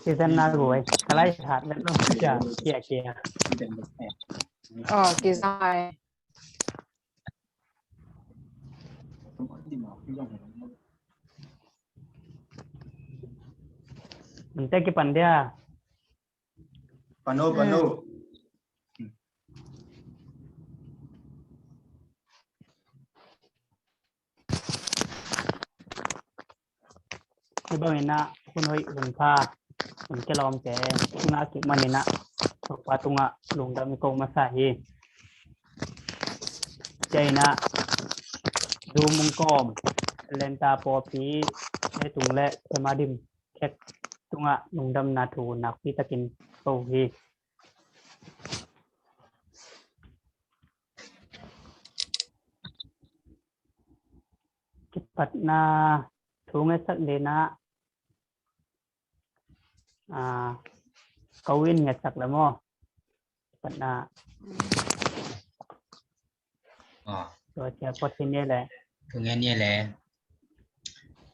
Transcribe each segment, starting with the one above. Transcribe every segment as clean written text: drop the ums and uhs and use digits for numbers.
season na rồi kalai hạt lên nó kia kia kia kia dài mình take cái phần dia pano cái bao nhiêuคุณhoiคุณพาคุณแกลอมแกงากิมันนี่นะถูกว่าตรงอ่ะลงดำกงมาใส่ใจนะดูมุงกอมเลนตาปอปีให้ตุงและสมาดิมแค่ตรงอ่ะลงดำนาทูนักพิตากินโตฮีกิปัตนาทูงเอสักเลนะkawin ngesak lah mo pernah so siapa sini le pengennya le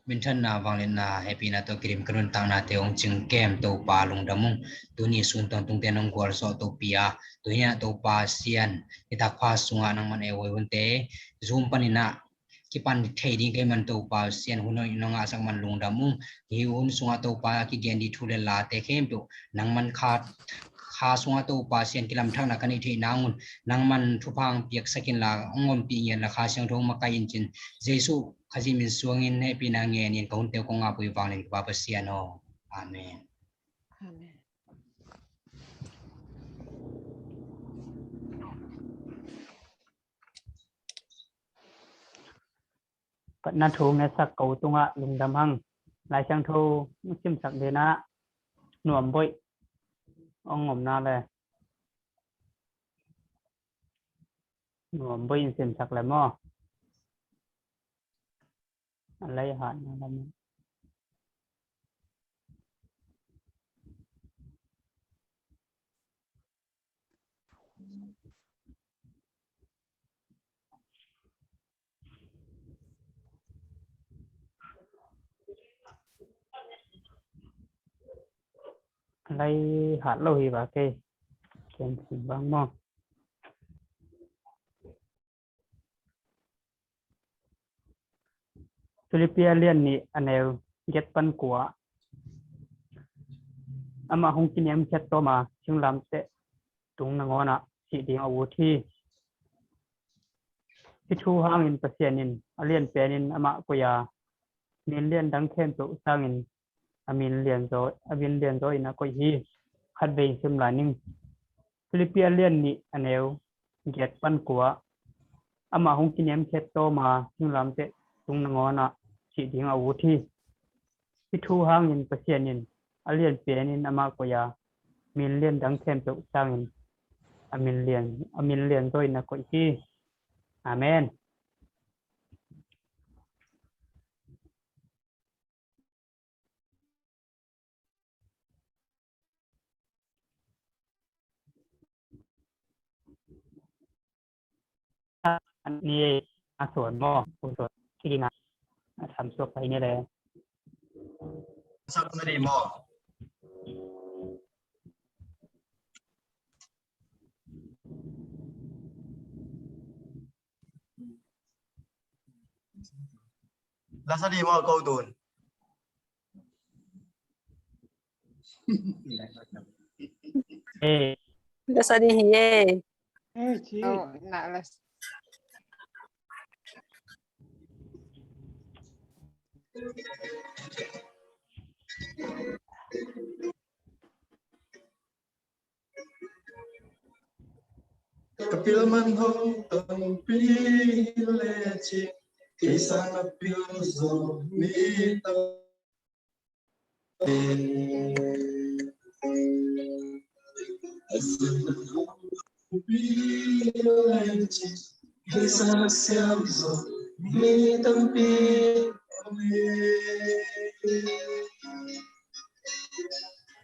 mintan na wanglen na happy na to kirim kerun tang na teong ching kem to pa lung damung tu ni sun tong tung tenong gwar so to pia tu nya to pa sian ita khwa sunga nang man e woi wonte zoom panina kipan thei ke man to pa sian hunoi nonga sak man lung damung hi un sunga to pa ki gen di thule la te khem to nang man kha sunga to pa sian kilam thang na kani thei nangun nang man thupang piak sakin la ongom pi yen la kha siang thong makai in chin jesu khaji min suangin ne pi na nge nin kaun te ko nga pui wang len pa pa sian no amen amen pernah thu ngesak kau tunga lung damang lai sang thu musim sak dena nuam boy ongom na le nuam boy sim sak le mo alai han na lam lấy hạt lâu hi và cây kem xin băng mo Philippia liên ni anel get pan của ama hong kin em chat to ma chung lam te tung na ngona si ding awu thi thu hang in pasien in alien penin ama ko ya nin lien dang khem to sang in amin lien zo ina ko hi khat be sim la ning Philippia lien ni anel get pan kwa ama hong kin em chet to ma chung lam te tung na ngona si ding awu thi thu hang in pasien in alien penin ama ko ya min lien dang khem to sang in amin lien zo ina ko hi amenอันนี้ส่วนหม้อส่วนที่งานทำส่วนไปนี่แหละ sak na di mo lasa di mo câu tun Lasa di hiye chị nak las kapil man hong tong pi le chi kisang apil zo mi ta pi le chi kisang siam zo mi tam pi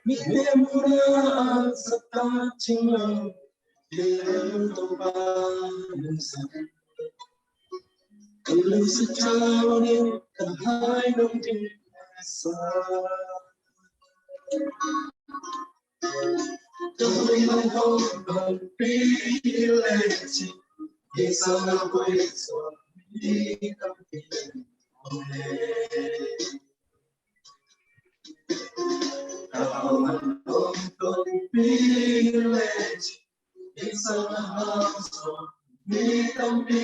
mi mura sa ta ching lo Hãy subscribe cho kênh Ghiền Mì Gõ để không bỏ lỡ Kalau setahun kahai dong di masa Kalau mau pilih kisah apa suami kami Kalau mau pilih kisah apa suami kami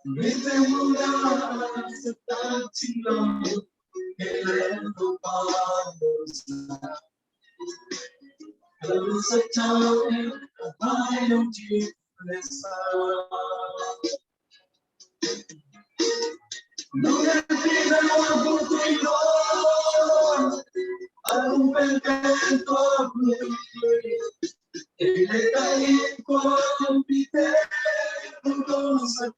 Mite mula setang cinta Kailan ko pa Kalau setahun kahit ang ginesa Nung pinabot ko yun Ang pagkento Ilikain ko ang bitin Kung sa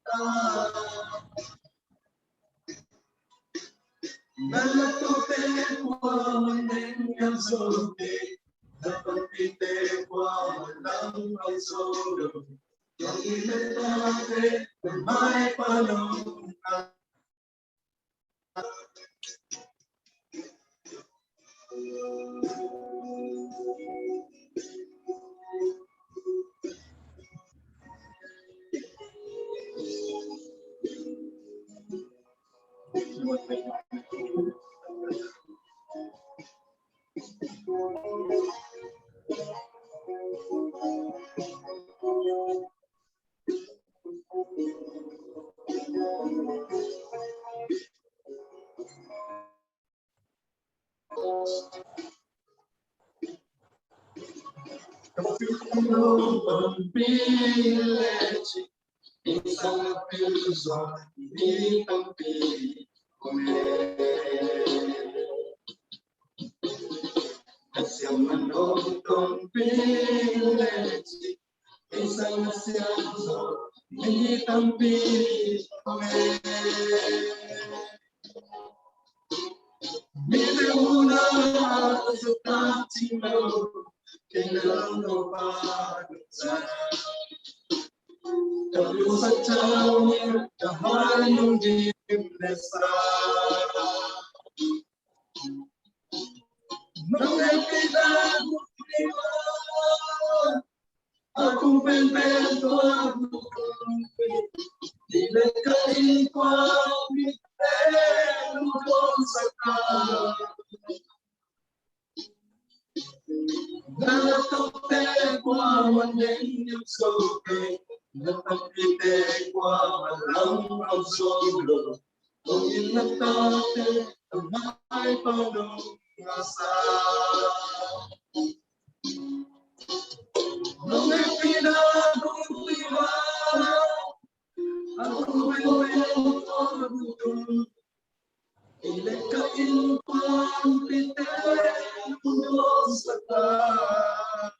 Nalatutin ko ang inyong sote Napagpite ko walang ang solo Yung ilagate na may panong Pagpilih isang piso Hindi pagpilih Kasi ang manong kong pilih Isang siyaso Hindi pagpilih Mite muna sa tatino Kailan ko pagkakasal Kalau sa taon kahit ang ginesa Nung ipinago Akong pembento ako Ilagay ko ang bitin Kung sa taon Nalatutin ko ang inyong sote Napagpite ko walang ang solo Kung inatate ang may panong-asa Nung ipinagong tiwala Ako yung pagod Ilagkain ko ang bitin Kung sa taon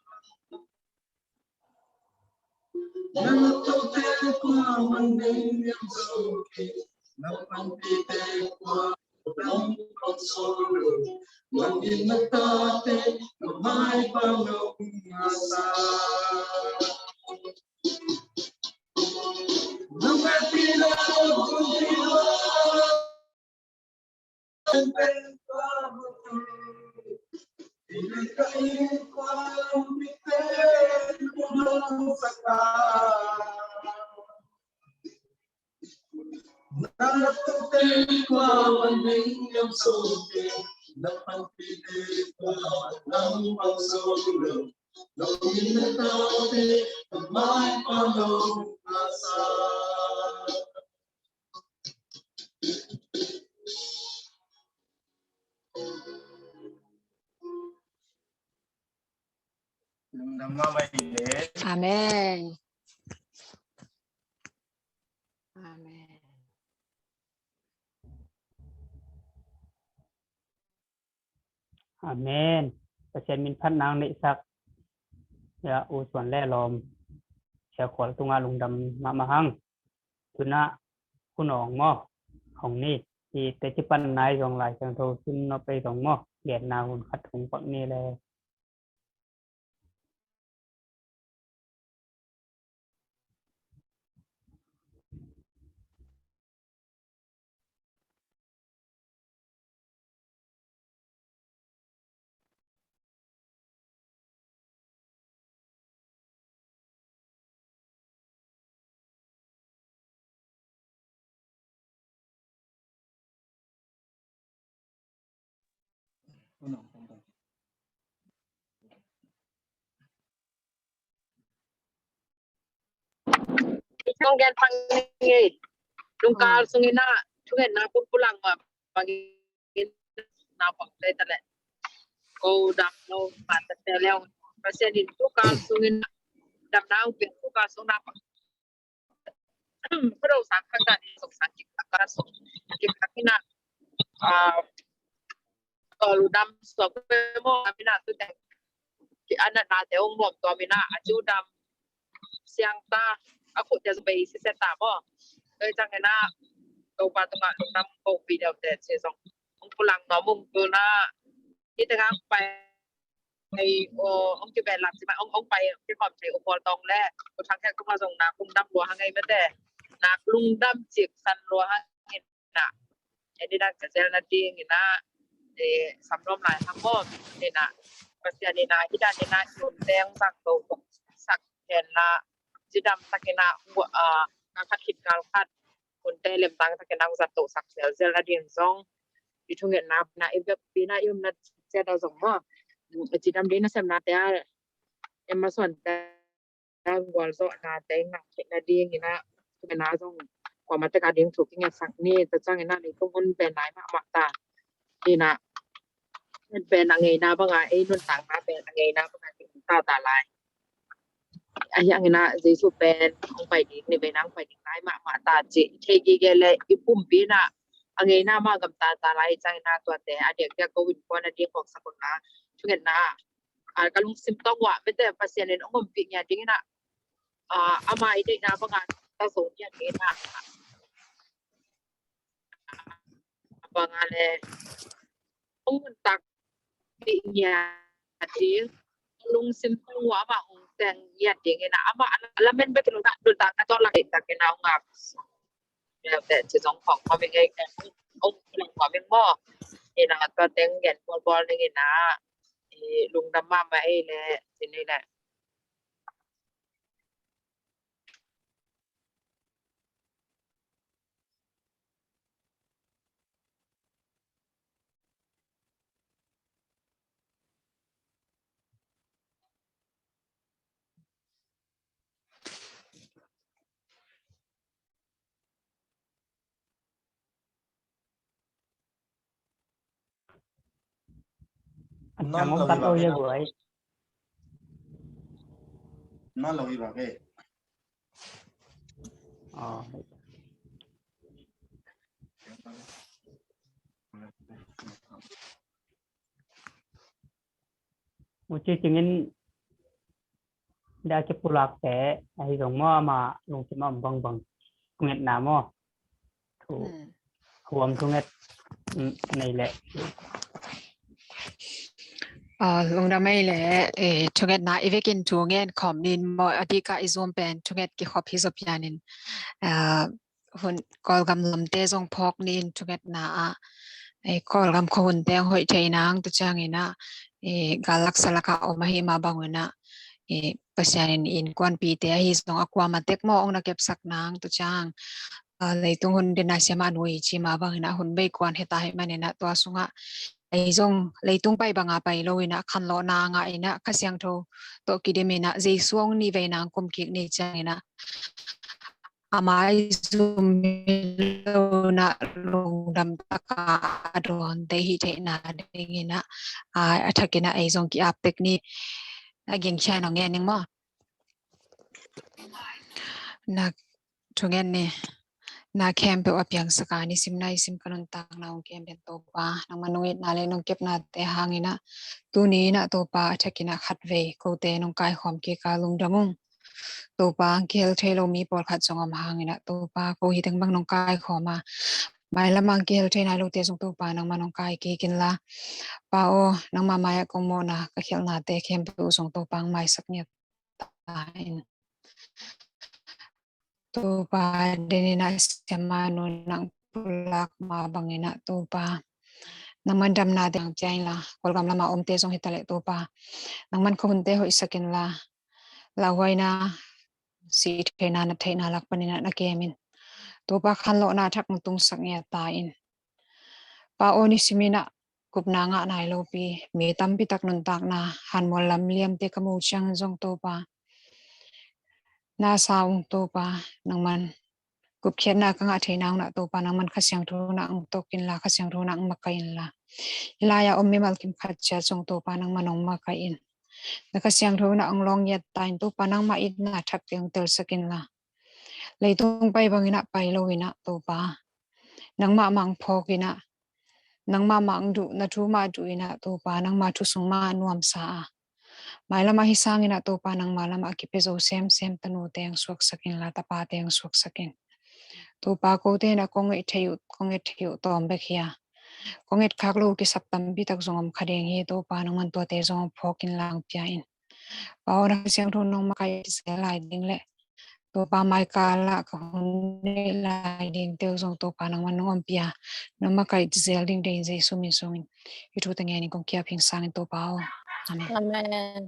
Nalatutin ko ang inyong sote Napagpite ko walang konsolo Huwag inatate na may panong-asa Nung ipinagong tiwala Ilagkain ko ang bitin Kung sa taon Nalatutin ko ang inyong sote Napagpite ko walang pagsolo Nung inatate na may panong-asa Nama mailit Amen. Amen. Amen ประเชนมินพันนางในสักยาอูส่วนแร่ลอมเชียขวลตุงาลุงดำมาหังทุนะคุณหนองหม้อของนี่ที่แต่จิปันนายสองหลายจังโทขึ้นนไปสองหม้อเดียดนาหุ่นขัดถุงปักนี่เลย Trong gen phang nghe lung kal sungina thungen na pulang ma pagin na pagtay tale ko dam no patate leo pasien itu kal sungina dam na upin ko kal sung na pero sa kaka ni sok sakit akar sok kikakina kalau dam sok mo amina tu teh ki anak na te ong mom to amina aju dam siang ta aku dia sebagai seseta mo jangan na tàu ba tàu ngã năm cầu bị đều để chế xong ông pulang nó mùng từ na đi từ ngangไปông chưa về làm gì mà ôngไปcái hòm chạy ông bò tông lẽ ông thằng khác cũng là dùng nạp lung đâm lúa hàng ngày mới để nạp lung đâm chiếc săn lúa hàng ngày nè jadi dah kerja nanti ngina di samrom lại hàng mốt thì nè pasti ada na ida ni na teng sak tu sak ken na jidam sakina ngangkat hit kalkat kunte lem tang ta kenang satu sak sel sel la ding song itu nget na ibe pina yum na se da song mo jidam de na sem na te em ma son ta gwal so na te ngak na ding ina na song kwa ma te ka ding thu king sak ni ta chang ina ni ko mun be nai ma ta ni na be na ngai na ba nga e nun tang na be na ngai na ba nga ting ta lai yang ina jesu pen ong pai dik ni be nang pai dik lai ma ta chi thegi gele ipum pi na angai na ma gam ta lai chang na to te adek te covid ko na ding kok sakon na chungen na kalung symptom wa be te pasien en ong pi nya ding na ama ide na ba nga ta so nya ke na ba nga le ong tak pi nya ding lung symptom wa ma ong teng ya ding na ama alamen be tulung dul ta na to la ta ke na ngap ya te chi jong khong ma me ngai ông lung wa me mo ni na to teng gen bol ni na lung dam ma ma e le ti ni la anh chẳng ông tắt ôi vậy nó là gì vậy Uci cingin đã chụp pulak te ai dòng mo mà lùng chim âm băng băng nghe nào mo thủ huam thu nghe này lệ lung da mai le chunget na ivekin chungen khomnin mo adika izom pen chunget ki khop hisop yanin hun kolgam lamte jong phok nin chunget na kolgam khon te hoi theinang tu changina galak salaka omahi ma banguna pasyanin in kwan pi te hi zong akwa matek mo ong nakep sak nang tu chang leitung hun dinasya manui chi ma bangina hun bei kwan heta hi manena to sunga ai zong leitung pai banga pai loina khan lo na nga ina khasyang tho to kidemina jesuang ni veina kum kik ni changina amai zum na lungdam taka adon te hi the na dingina athakina ai zong ki aptek ni ageng chana nge ning mo na thungen ni na campe apyang sakani simnai sim kanun tak na campe to pa nang manuit na le nong kep na te hangina tu ni na to pa thakina khatve ko te nong kai khom ki ka lungdamung to pa kel thelo mi por khat songam hangina to pa ko hi teng bang nong kai khoma mai lamang kel thena lo te song to pa nang manong kai ki kin la pa o nang ma maya kong mo na ka khel na te campe song to pang mai saknya tain to pa denina semanu nang pulak ma bangina to pa nang mandam na dang chain la kolgam lama omte song hitale to pa nang man khunte hoi sakin la lawaina si thena na thena lak panina na kemin to pa khan lo na thak tung saknya ta in pa oni simina กุบนางะนายโลปีมีตั้มพิตักนุนตักนาหันมอลำเลียมเตกมูช่างจงโตปานาสาวโตปานังมันกุบเขียนนากังอาเทนางนะโตปานังมันขัดเสียงทูนังตกินลาขัดเสียงทูนังมากินลาลายาอมมีมัลกิมขัดเชียจงโตปานังมันองมากินแล้วขัดเสียงทูนังลองยัดตายโตปานังมาอินนาทักเตียงเตลสกินลาเลยต้องไปบังอินะไปโลวินะโตปานังมามังพอกินะนังมามังดูนัทูมาดูอินะโตปานังมาทุสงมานวมสาหมายละมาฮิสางอินะโตปานังมาละมากิเปโซเซมตโนเตียงสวกสกินลาตาปาเตียงสวกสกินตัวปาโกเตนะกงเอทยุตอมเบคียกงเอทคักลูกิสับตัมบิตักจงอมคดีงฮีตัวปานังมันตัวเตจงพอกินลางปีอินปาวนักเสียงทุนนองมาไกเสลายดิงเละตัวปาไมกาละกงเนลายดิงเตวจงตัวปานังมันนองปียนองมาไกเซลดิงเดนเจสุมิสุงินยุทุตังเงนี่กงเกียพิงสังตัวปาวอาเมน Amen.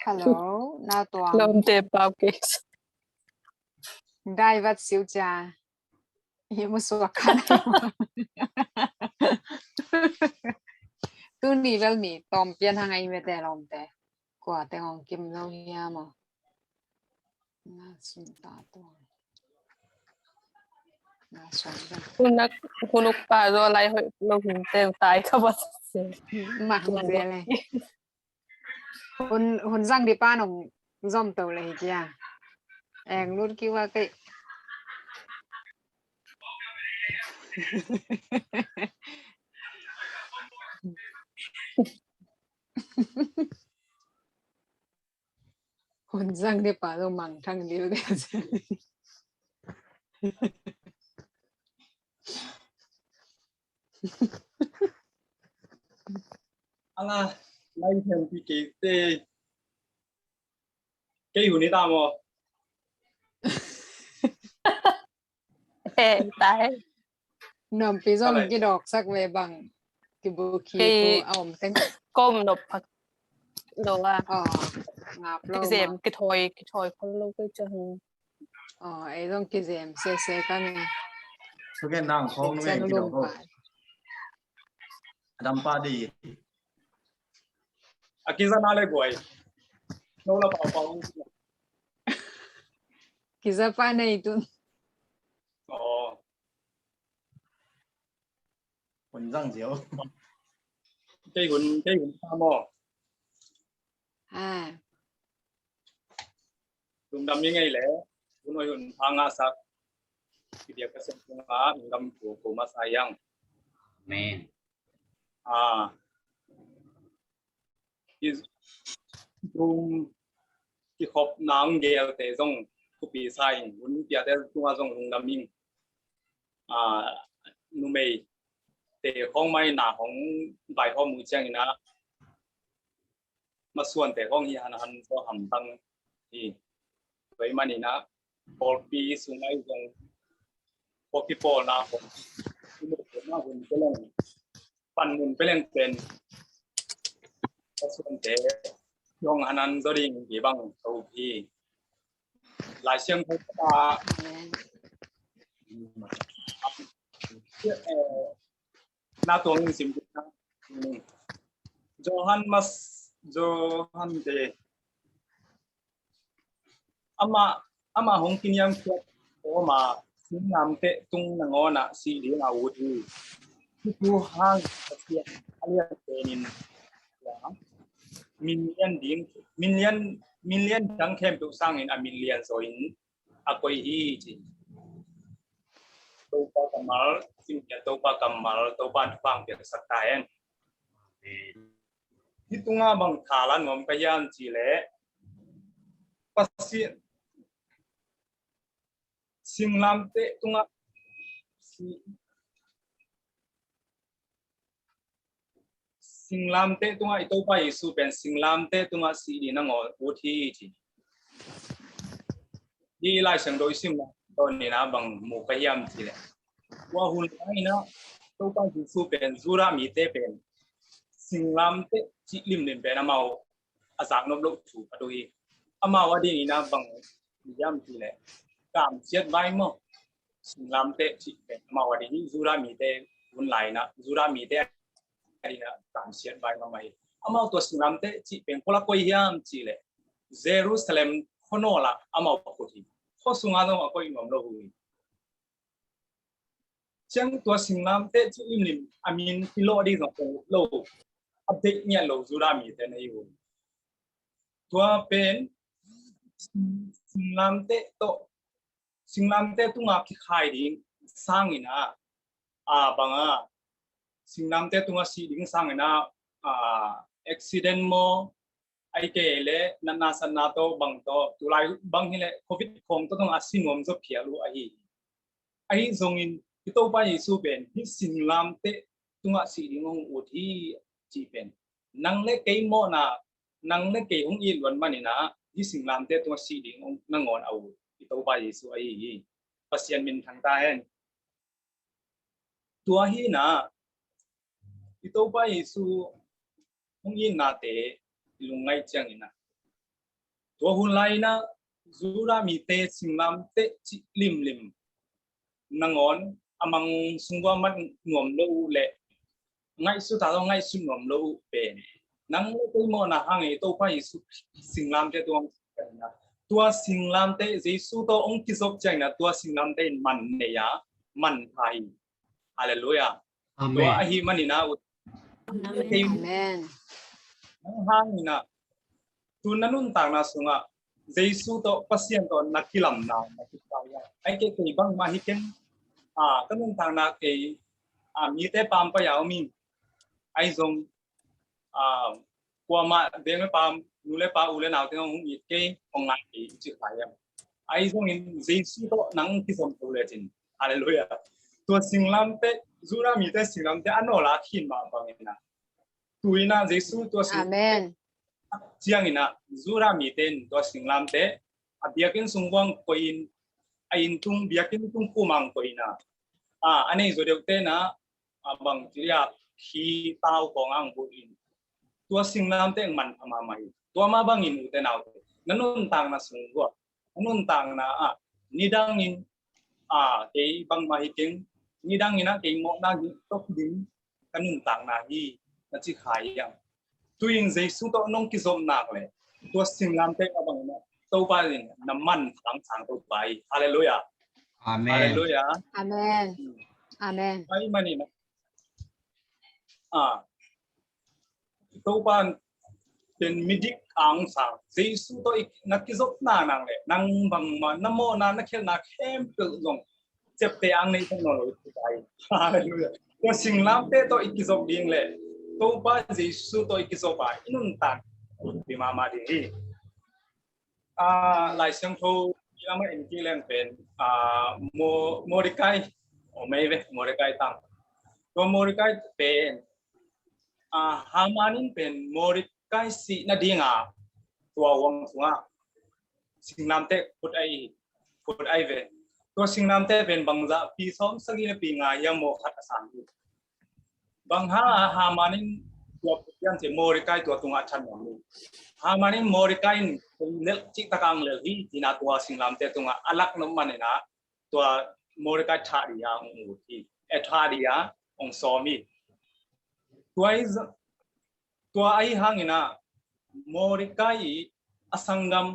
Hello นาตัว Lom te pau kes. ได้วัดสิวจาหิมุสวกกันตู้นี้เวลมีตอมเปลี่ยนทางไงเวแต่ลอมแต่กว่าแต่ของกิมเราเฮียมน่าสนตาตัวน่าสนใจ Kunuk pa do lai hoi lo hin te tai ka ba se. มาเสียเลยคนสั่งที่ป้าหนงซ่อมตัวเลยจ้ะแองรุ่นคิดว่าก็คนสั่งที่ป้าต้องมั่งทั้งเดียวเลย ala lai thêm cái tê cái hồn này ta mà Eh tai. นำปีซ่อมกี่ดอกสักเวบังกี่บุคีกูเอาเต็ม Kom no pak. Do wa. อ๋องับโล Cái dèm cái thoi con lo cái cho. อ๋อไอ้ต้องกี่เซมเซกันไง số cái nàng không nó จะ nghe ล cái ง đó ไป đâm pa đi à kia ra nào lại quay nó là bảo bảo กี่จะไปในตุน ồ quần răng diếu cái quần ta mò อ่า đúng đâm như ngày lẽ quần nói quần thang ngã sắc cái điều cái sự ngã mình đâm của mà sayang Amen. à is dung cái hộp nang gel te zong ku pi sai un pia te tunga zong hung nam ming à nu mei te hong mai na hong bai hom mu chang ina ma suan te hong hi han han so ham tang hi vậy mà na pol pi sungai zong poki pol na hong nu na hun pelen pan mun pelen pen ma suan te yong hanan zoring hi bang tau pi lại xem thấy ta na tuang sim na Johan de ama hong kinyang ko o ma sinam te tung nangona si li na wudu tu hang sia alia tenin ya million dang kem tu sang in a million so in akoi hi ji to pa kamal sim ya to pa kamal to pa phang pe sakaen hitunga bang thalan ngom kayan chi le pasi singlam te tunga singlam te tunga ito pa isu pen singlam te tunga si di na ngo uthi ji di lai sang doi sim to ni na bang mu ka yam ji le wa hun ai na ตัวไปสู้เป็นจูรามีเตเป็นสิงลำเตจิลิมเดินเป็นอามาอาศักนบลูกถูกตัวอีอามาวันนี้นะบางยามที่เลยการเสียดไว้มั้งสิงลำเตจิเป็นอามาวันนี้จูรามีเตวุ่นไหลนะจูรามีเตอะไรนะการเสียดไว้มาไหมอามาตัวสิงลำเตจิเป็นคนละคนยามจีเลยเยรูซาเล็มคนโน่ละอามาปกติข้อสุงาต้องก็ยิ่งงงเลยจังตัวสิงลำเตจิลิมอามินกิโลดีสองโลอัปเดตเนี่ยโลจูรามีเตในอยู่ตัวเป็นสิงลำเตโตสิงลำเตตุงาคิดขายดิ้งสร้างอินะบางสิงลำเตตุงาสีดิ้งสร้างอินะaccident โมไอเกลนันนาสนาโตบางโตตุลายบางทีเลยโควิดคงต้องอาศินวมจะเพียรู้ไอทรงอินที่ตัวไปสู้เป็นที่สิงลำเตตุงาสีดิ้งของอุทิจีเป็นนังเล็กเกยโมนานังเล็กเกยของอินวันมันนี่นะที่สิ่งลำเตตัวสีดิ่งนังงอนเอาที่ตัวไปสู้ไอ้ปัสยันมินทางใต้ตัวฮีนะที่ตัวไปสู้ของอินนาเตลุงไงจังอินะตัวหุ่นไลนะจูรามีเตสิ่งลำเตจิลิมนังงอนอามังสุงว่ามันงวมโลเละไงสุดท้ายต้องไงสุดงวมโลเป็นนังเล็กโมนาฮังเอตัวไปสิงลำเตตัวสิงลำเตเจสุตัวองค์ที่สบใจนะตัวสิงลำเตมันเนี่ยมันไทยฮาเลลูยาตัวอาหิมันนี่นะอาเมนนังฮังนี่นะตัวนั้นนุ่นต่างนะสุงะเจสุตัวพัศยันตัวนักกิลามนานักกิลายไอ้เกี่ยบังมาฮิเกนก็นุ่นต่างนะเกี่ยมีแต่ปามไปยาวมีไอ้ทรงกว่ามาเดี๋ยวไม่ปามนูเลปาอุเลนเอาที่น้องอีกเกย์ของงานอีกจุดไหนไอ้ตรงนี้เจสุโตนังที่สมบูรณ์จริงฮาเลลูยาตัวสิงลำเตจูรามีเตสิงลำเตอันโนลาขินมาบางอย่างนะตัวนี้นะเจสุตัวสิงเจียงนี้นะจูรามีเตนตัวสิงลำเตอเบียกินสงวังก็อินไออินทุ่งเบียกินทุ่งกูมังก็อินะอันนี้จุดเดียวเตนะบางทีอะขี้เต้าของอังบุอินตัวสิงลำเตมันทำมาใหม่ตัวมาบางอินอุตนาวนั่นนุ่นต่างนะสงวังนุ่นต่างนะนิดังอินเกี่ยบางมาฮิกิงนิดังอินนะเกี่ยหมอกนั่งตกดินกันนุ่นต่างนะฮีนั่นจิขายยังตัวยิงเจสุตัวน้องกิจอมนักเลยตัวสิงลำเตมาบางนะตัวไปน้ำมันทั้งทางตัวไปฮาเลลูยาอาเมนฮาเลลูยาอาเมนอาเมนไอ้มันนี่นะตัวบ้านเป็นมิดิกอังสังเจสุตัวอีกนักกิจนานังเลยนังบางมันน้ำโมนานักเขียนนักเข้มเกิดลงเจ็บเตียงในถนนเลยที่ไปฮาเลลูยาตัวสิงลำเตตัวอีกกิจดิ่งเลยตัวบ้านเจสุตัวอีกกิจไปอินุนตันบิมามาดีหลายเสียงโทยังไม่เอ็นกีเล่นเป็นโมริกายโอไม่เว้โมริกายตั้งตัวโมริกายเป็นฮามานินเป็นโมริกายสีนาดีงาตัววังสุงาสิงน้ำเตะพุทไอเวตัวสิงน้ำเตะเป็นบางจะปีสองสักยี่ปีงายังโมขัดสันอยู่บางฮามานินตัวยังจะโมริกายตัวตุงอาชันอย่างนี้ฮามานินโมริกายเนื้อจิตตะกังเลยที่นาตัวสิงลำเตตุงอาลักน้ำมันนะตัวโมริกายชาดิยาองค์ที่ชาดิยาองค์สอมีตัวไอ้หางนะโมริกายอสังกัม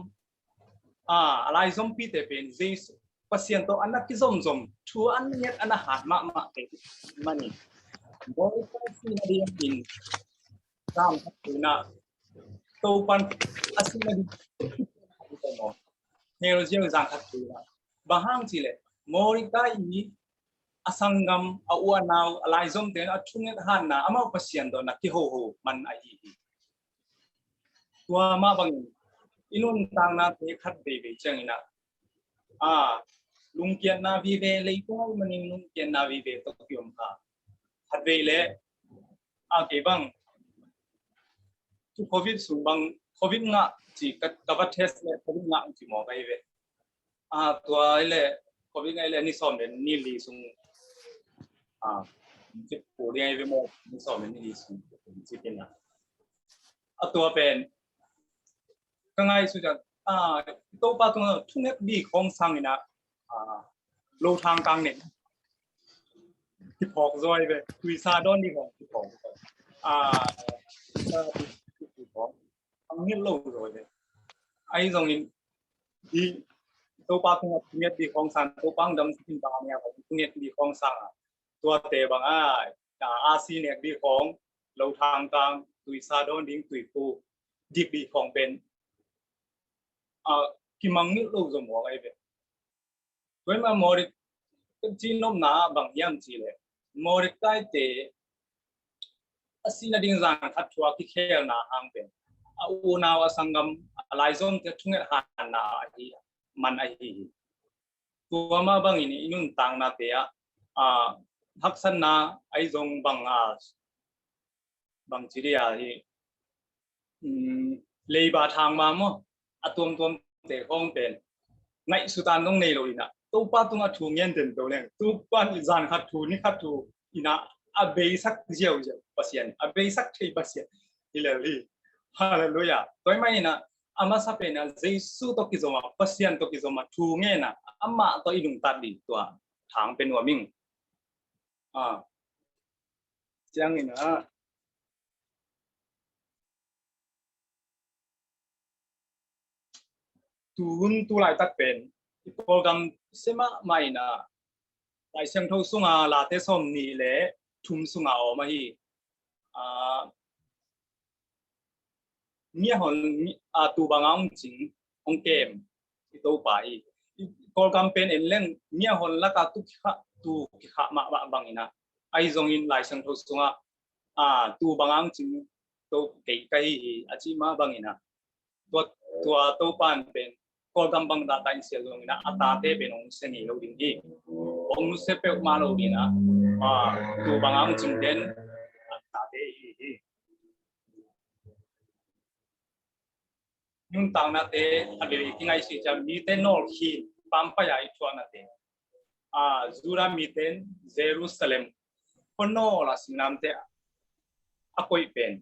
อะไรซอมปีเตเป็นเจสพัศยันตัวอันนักที่ซอมชัวอันนี้อันนั้นหามาเตมันนี่โมริกายสิ่งเดียวกินตามที่น่ะตัวปันอาศัยในตัวมอเฮโรเจียงจังขัดตัวนะบางครั้งสิเลยโมริกายอสังกัมอาวันนาวอะไรซอมเตนชุ่มเงินหันนะอามาพัศยันตัวนักที่โหมันไอ้ตัวมาบางอินุนต่างนาเทขัดเบบีจังนะลุงเกียนนาวิเวเลยตัวมันลุงเกียนนาวิเวตกยมค่ะขัดเบเลยเก็บังทุกโควิดสูงบางโควิดงะจีกับเทสเลยโควิดงะจีหมอไปเวตัวเลยโควิดไงเลยนี่สอนเป็นนี่ลีสูง จิตปูเรียงไปหมดมีสอบเป็นดีสุดจิตเป็นนะตัวเป็นก็ง่ายสุดจะตัวปลาตัวทุ่งเน็ตดีของสังนะโลทางกลางเนี่ยที่พอกซอยไปคุยซาดอนดีของที่พอกที่พอกทางเงี้ยโลซอยไปไอ้ตรงนี้ดีตัวปลาตัวทุ่งเน็ตดีของสังตัวปังดำสินตาเนี่ยของทุ่งเน็ตดีของสังตัวเตะบางอาซีเนี่ยดีของโลทางกลางคุยซาดอนดิ้งคุยปูดีของเป็นกิมังนี่ลูกสมองไอ้เว้ยเว้ยมามอริจีนอมนาบางอย่างจีเลยมอริใต้เตะสิ่งนั้นจางทัดชัวที่เขียนนาอังเป็นอูนาวสังกัมลายซอมที่ทุ่งเงินหันนาไอ้มันไอ้ตัวมาบางอินุนต่างนาเตะทักษณะไอ้จงบางจีเรียเลยบาทางมาโมตัวเตะห้องเป็นในสุดานต้องในโลกนะตัวป้าตัวถูกเงินเต็มตัวเลยตัวป้าจานขัดถูนี่ขัดถูอินะเบย์สักเจียวภาษาเบย์สักที่ภาษาฮิเลลีฮาเลลูยาตัวไม่นะมาสับเป็นเจสุตัวกิจวัตรภาษาตัวกิจวัตรถูกเงินนะมาตัวอินุตัดดีตัวทางเป็นว่ามิงจังนี่นะตัวลายตัดเป็นโปรแกรมเสมาไม่นะลายเส้นทางสุงาลาเตสอมนี่แหละทุ่มสุงาออกมาฮีเนี่ยคนตัวบางองจริงองเกมที่ตัวไปโปรแกรมเป็นเล่นเนี่ยคนละก็ตัวขี้ขามาบางนะไอ้ตรงนี้ลายเส้นทางสุงาตัวบางองจริงตัวเก๋ไก่อาชีพมาบางนะตัวปานเป็นโปรแกรมบางดาต้าอินเสียลงนะอัตราเทเป็นองค์เสนีโลดิ้งที่องค์เสพเป็นมาโลดิ้งนะตัวบางองค์จึงเด่นอัตราเทยุ่งต่างนาเตอันเดียวที่ไงสิจะมีเทนโนลคีปั๊มไปใหญ่ชัวนาเตจูรามีเทนเยรูซาเล็มคนโนลาสิงามเตอคอยเป็น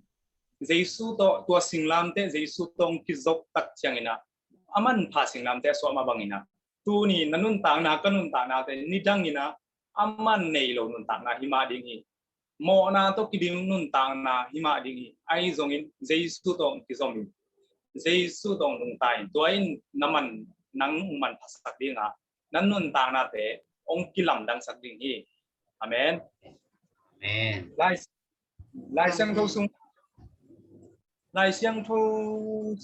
เจสุตัวสิงลามเตเจสุตองกิจกตักเชียงนะมันพาสิงลามเตสวมาบางนะตัวนี้นั่นต่างนาก็นั่นต่างนาเตนี่ดังนี่นะมันในโลนั่นต่างนาหิมาดิ่งโมนาตัวกิดิงนั่นต่างนาหิมาดิ่งไอ้ตรงนี้เจสุตองกิจกเจสุตองนั่นต่างตัวนี้น้ำมันนั่งมันพัสดิ่งนั่นต่างนาเตองกิลำดังสักดิ่งอาเมนไล่เสียงทุสุงลายเสียงทู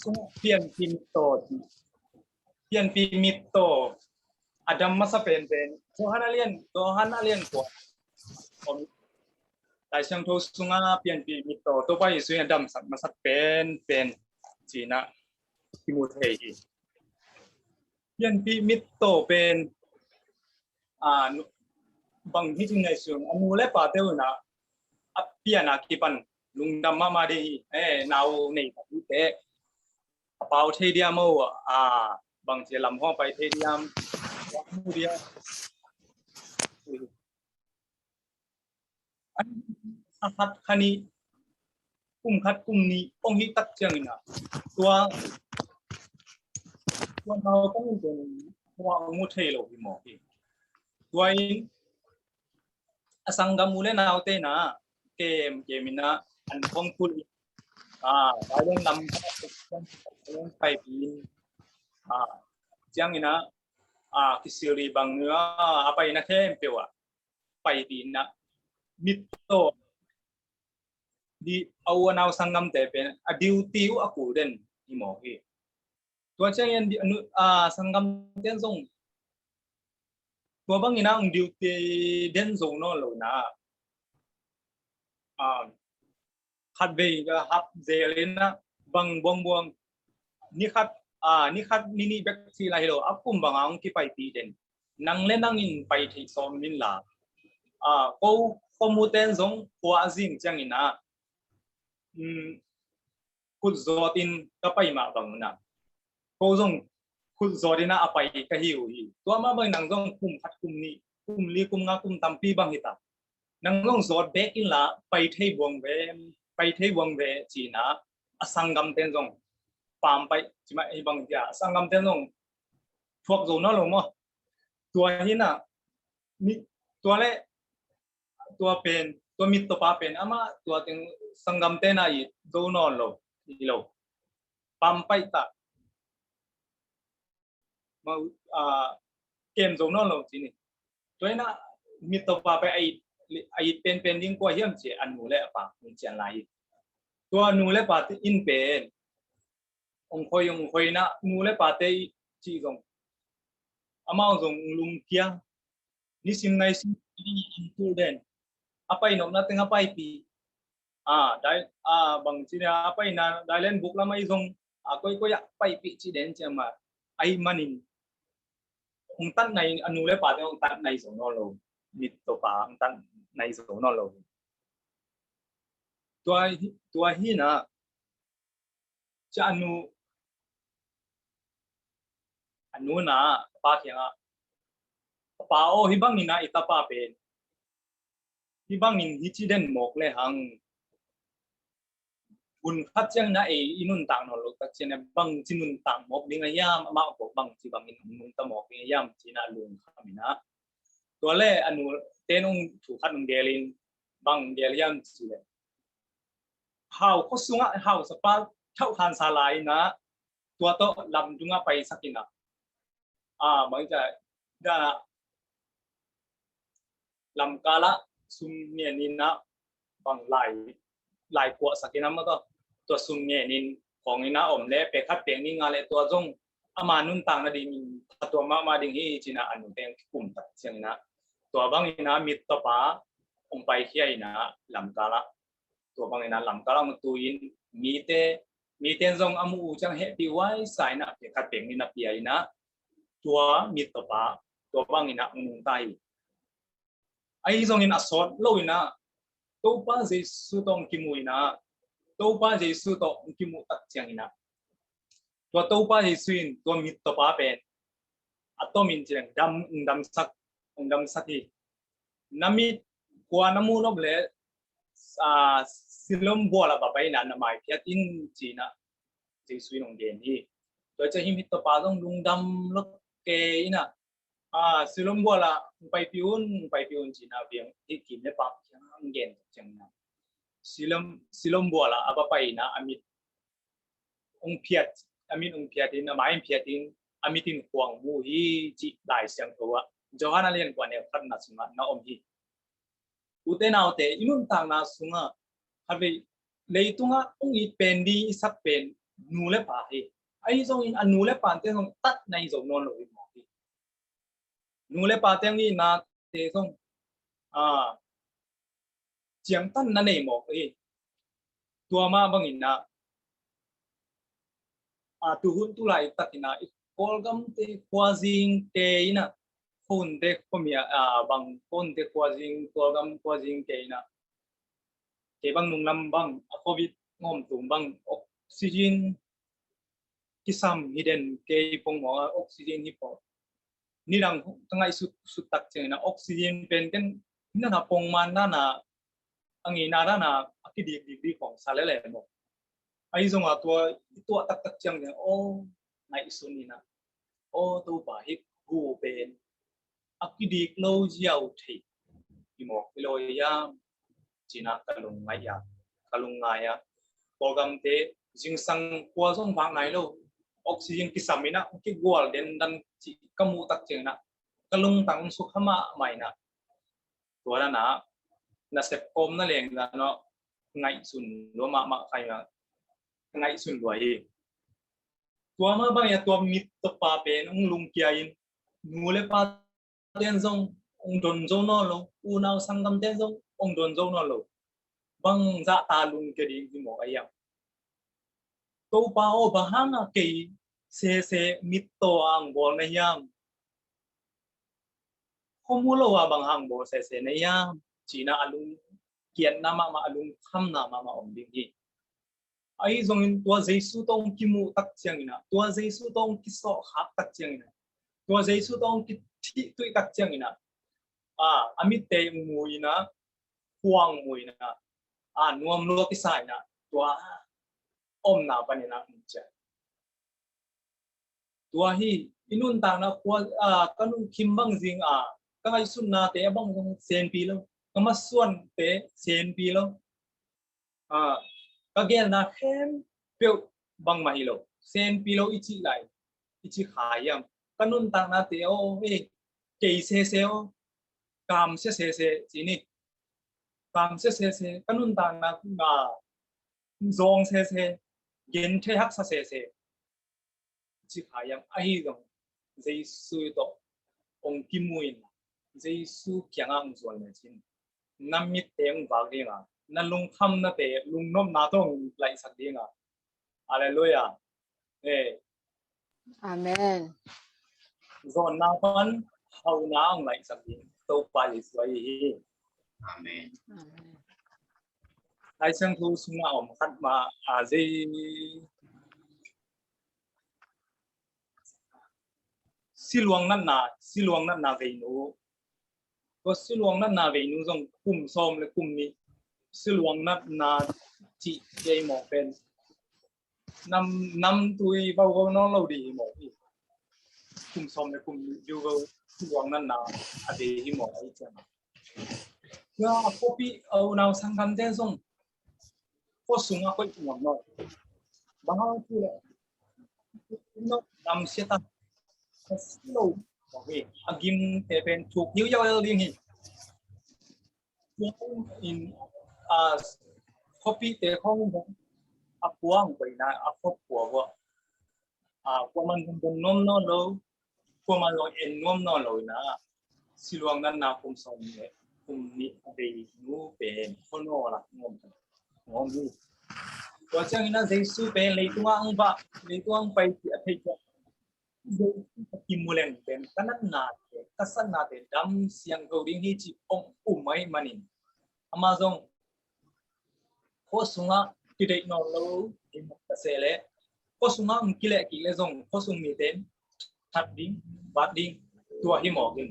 สุเปลี่ยนปีมิโตอดัมมาสเป็นตัวฮันอาเลียนกว่าลายเสียงทูสุงเปลี่ยนปีมิโตตัวไปสุยอดัมมาสเป็นจีน่าทิโมเทเปลี่ยนปีมิโตเป็นบางที่จริงในส่วนมูเลปาเตอร์นะเปลี่ยนอาคีปันลุงดำมาดีนาวนี่แบบเตะเป่าเทียมบางทีลำห้องไปเทียมมูเดียคัดคันนี้กุ่มนี้องค์ฮิตักเชียงนะตัวเราต้องเป็นตัวมูเทโลที่หมอที่ตัวสังกัมมูเลนาวเตนะเกมนะอันของคุณได้เรื่องนำเรื่องไปปีนจังนี่นะคิสิริบางเนื้อapa inaเทมเปียวไปปีนนะมิโตdi awan aw sangam te pen adiuti u aku den imo hi tua chang yan di anu sangam den zong tua bang ina ung diuti den zong no lo na khát về hấp dễ lên na bằng buông ni khát mini bác sĩ là hello áp cùng bằng ông kia phải tì đến năng lên năng in phải thì xóm min là câu mua tên giống qua riêng chẳng in cút giọt in cái phải mà bằng na câu giống cút giọt in na phải cái hiểu gì tua mà bằng năng giống cùng khát cùng ni cùng li cùng ngã cùng tam pi bằng hita นังลงโซดเบกินละไปเทวงเวจีนะอสังกัมเตนจงปามไปจิมาไอ้บางอย่างอสังกัมเตนจงพวกโซนนั่นลงมั้งตัวนี้น่ะมีตัวเล่ตัวเป็นตัวมิตรตัวป้าเป็นอามาตัวถึงสังกัมเตน่ะอีโซนนั่นลงนี่ลงปามไปตามาเกมโซนนั่นลงจีนี่ตัวนี้น่ะมิตรตัวป้าไปไอ้เป็นดิ้งกว่าเยี่ยมเจอันนูเล่ป่ะมันเจอะไรตัวนูเล่ป่ะที่อินเป็นองคอยนะนูเล่ป่ะที่จีจงอามาจงลุงเกียนี่สิ่งไหนสิ่งที่อินทูเดนapa inom natin apa ipi dahil bang sini apa ina dahil book lama isong ako ya apa ipi ci den chama ai manin ung tan nai anule pa de ung tan nai so no lo mit to pa ung tan nai so no lo tua hi na cha anu na pa kya pa o hi bang ni na ita pa pen hi bang in hi chi den mok le hang bun khat chang na inun tang no lo tak chen bang chinun tang mok ding ayam ma ko bang chi bang in nun ta mok ding ayam china lung khamina to le anu tenung thu khat ng delin bang deliam chi le how ko sunga how sa pa thau khan sa lai na to to lam dunga pai sakina bang ja da lam kala sum ne ni na bang lai kwa sakina ma toตัวซุ่มเนี่ยนินของนี่นะอมเล่ไปคัดเปลี่ยนนี่งานเลยตัวจงอามานุ่นต่างนะดิมีตัวมาดิ่งที่จีน่าอันนู้นเต็งกลุ่มตัดเชียงนะตัวบางนี่นะมิตรป้าองไปเฮียนะลำกาละตัวบางนี่นะลำกาละมันตุยนมีเตจงอามูจังเฮปีไว้สายนะไปคัดเปลี่ยนนี่นะเปียนะตัวมิตรป้าตัวบางนี่นะองค์ไตไอ้จงนี่นะสอดโลยนะตัวป้าจะสุดตรงกิมุยนะตัวป้าจะสู้ต่อกิมุตัดเชียงนะตัวป้าจะสู้ตัวมิตรป้าเป็นอัตโตมินเชียงดำสักทีน้ำมิดกว่าน้ำมูนบเลยสิลมบัวละป้าไปนั่นน้ำไม่เพียตินจีน่ะจะสู้น้องเดนที่ตัวจะหิมิตรป้าต้องลุงดำลูกเกยนะสิลมบัวละไปพิวจีน่ะเบียงที่กินได้ป้าเชียงเย็นเชียงนะsilom bola apa paina amit ong piat in amai piat in amitin kuang mu hi chi dai siang towa johana len kwa ne khat na sunga na om hi utena ote inun tang na sunga habe leitunga ong I pendi isak pen nu le pa hi ai zong in anu le pan te zong tat nai zong non lo mo hi nu le pa teng ni na te zong chiang tan na nei mo tua ma bangin na tuhun tu lai takina kolgam te kwazing te ina phone te komia bang phone te kwazing kolgam kwazing te ina ke bang nung lam bang covid ngom tum bang oxygen kisam hidden ke pong mo oxygen hi po ni rang tangai su tak chena oxygen pen ten na pong man na ang inara na akidigของซาเลเลmo ai zong tua tak chang ne nai suni na tu ba hi gu ben akidik lo jiao thi mo lo ya china kalung ngai ya program te jingsang kwa zong bang nai lo oxygen ki samina ki gwal den dan chi kamu tak cheng na kalung tang su khama mai na to na na sep kom na leng na no ngai sun lo ma khai na ngai sun lo hi tua ma bang ya tua mit to pa pe ung lung kia in nu le pa ten zong ung don zong no lo u nau sang gam ten zong ung don zong no lo bang za ta lung ke ding ki mo ayam to pa o ba hang a ke se mit to ang bol na yam khomulo wa bang hang bo se na yam China alung kian nama ma alung kham nama ma om ding hi ai zong in tua jesu tong kimu tak chiang ina tua jesu tong kiso khap tak chiang ina tua jesu tong ki thi tui tak chiang ina amit te mu ina ห่วงมวยนะนวมลวกที่ใส่นะตัวนาปนินะเจตัวที่อินุนต่างนะควรก็นุ่งคิมบังจิงก็ให้สุนนะเตะบังเซนปีแล้วก็มาส่วนเตะเซนปีแล้วก็เกลนะเข้มเปียวบังมาฮิโลเซนปีแล้วอิจิไหลอิจิขายยังก็นุ่นต่างนะเตะโอ้เฮ้เกยเซเซลกามเซเซเซจีนี่กามเซเซเซก็นุ่นต่างนะจงเซเซเย็นเทหักเซเซจิขายยังไอ้ตรงเจสุยต่อองค์กิมุยนะเจสุเขียงอ่างส่วนเลยจินน้ำมิดเต็มบากเดียงนั่นลุงทำนะเตะลุงน้อมนาต้องไหลสักเดียงอะไรเลยอาเมนจนนาพันเขาหน้าไหลสักเดียงตัวไปสวยอาเมนไอ้เชิงทูสุงาอมขัดมาเจสิลวงนั่นนาเวนูก็สิลวงนั่นนาเวนูจงคุมซ้อมเลยคุมนี้สิลวงนั่นนาจีเจหมอเป็นนำตุยเบาๆน้องเราดีหมออีกคุมซ้อมเลยคุมอยู่ก็สิลวงนั่นนาอดีที่หมอไอ้เจ้าก็พอพี่เอาแนวสังคมเจ้าจงก็สูงอ่ะก็หมดหน่อยบางทีเลยน้องนำเสียตาslow okay agim tepen chuk new year ding hi in copy te khong apuang pai na akop po wa kwaman bun nom no lo kwaman lo en nom no lo na silwang nan na kum som ne kum ni ade nu pen khono la ngom ni to chang ina jesu pen leituang pai ti athai kimulen pen kanan na kasan na te dam siang go ding hi chi ong umai manin amazon ko sunga kidai no lo in kasele ko sunga kile zong ko sung mi ten that ding bat ding tua hi mo gin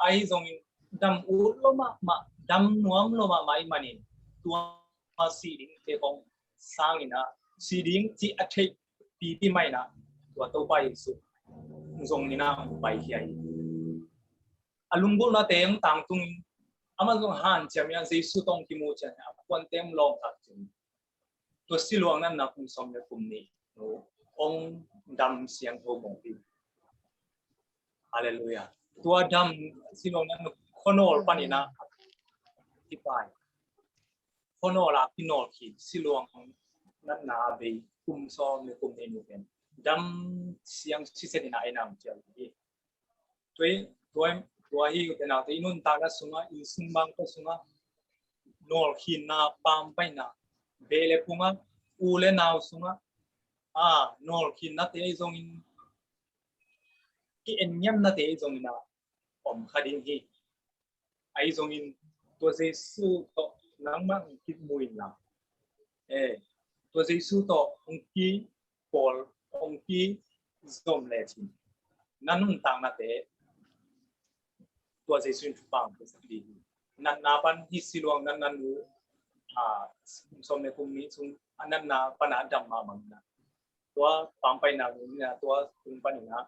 ai zong dam u lo ma dam nuam lo ma mai manin tua si ding te kong sang ina si ding chi athai pi mai na tua to pai su zong ni na bai hiai alungbu na tem tang tung amazon han cham ya jesu tong ki mu chan kwan tem long tak chin to silwang nan na kum som le kum ni no ong dam siang ho mong pi hallelujah to dam silwang nan khonol panina ti pai khonola pinol ki silwang nan na be kum som le kum ni nu pen dam siang sisen na inam chal hi toy hi na te inun ta na sunga in sumbang ko sunga nol hin na pam pai na bele punga ule naw sunga nol hin na te zong in ki en nyam na te zong na om khadin hi ai zong in to jesu to nang mang ki muin na to jesu to ong ki pol ong ki zom le chin nanun tang na te tua jesu in pang ko sakdi nan na pan hi silwang nan nu som ne kum ni chung anan na pana dam ma mang na tua pam pai na ni na tua kum pan na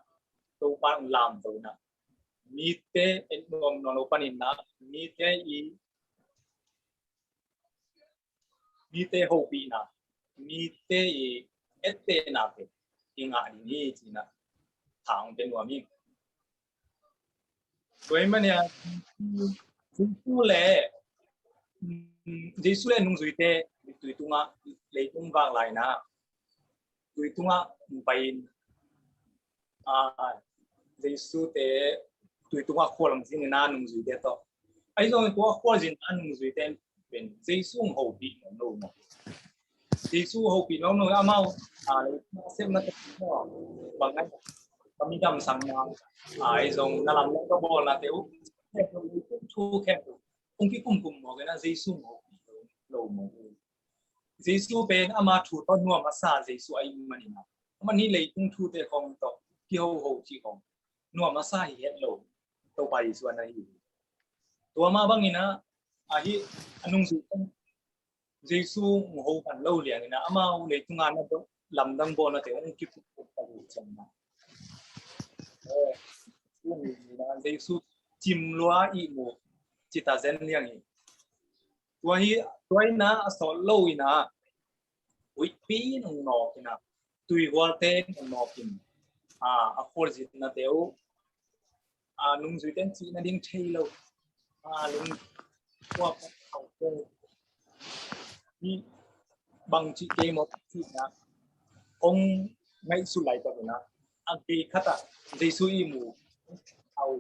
to pang lam to na mi te en nom no pan na mi te ho pi na mi te ette na pe inga ni chi na thangเป็นว่ามีตัวมันเนี่ยjesu le nung zui te tui tunga le tung wang lai na tui tunga pain jesu te tui tunga kholang sin na nung zui te to ai zo to khol jin an nung zui te ben jesu ho bi no no jesu ho bi no no amao sem na te no bang ai kami dam sang na ai zong na lam ko bol na teu thu khem ong ki kum mo ke na jesu mo lo mo jesu ben ama thu to nuwa ma sa jesu ai mani na mani le tung thu te khong to ki ho chi khong nuwa ma sa hi het lo to pa jesu na hi to ma bang ina hi anung zu Jesu ngô phần lâu liền na ama le tunga na to lam dang bo na te ong ki pu pa lu chang na na Jesu chim lua i mo chita zen liang hi tua na so lâu ina ui pi nong no kina tui wal te nong no kin a for jit na teu nung zui ten chi na ding thei lo lung qua khẩu te ni bằng chị game một chị na ông ngay su lại tập na anh đi khát à dây su y mù ao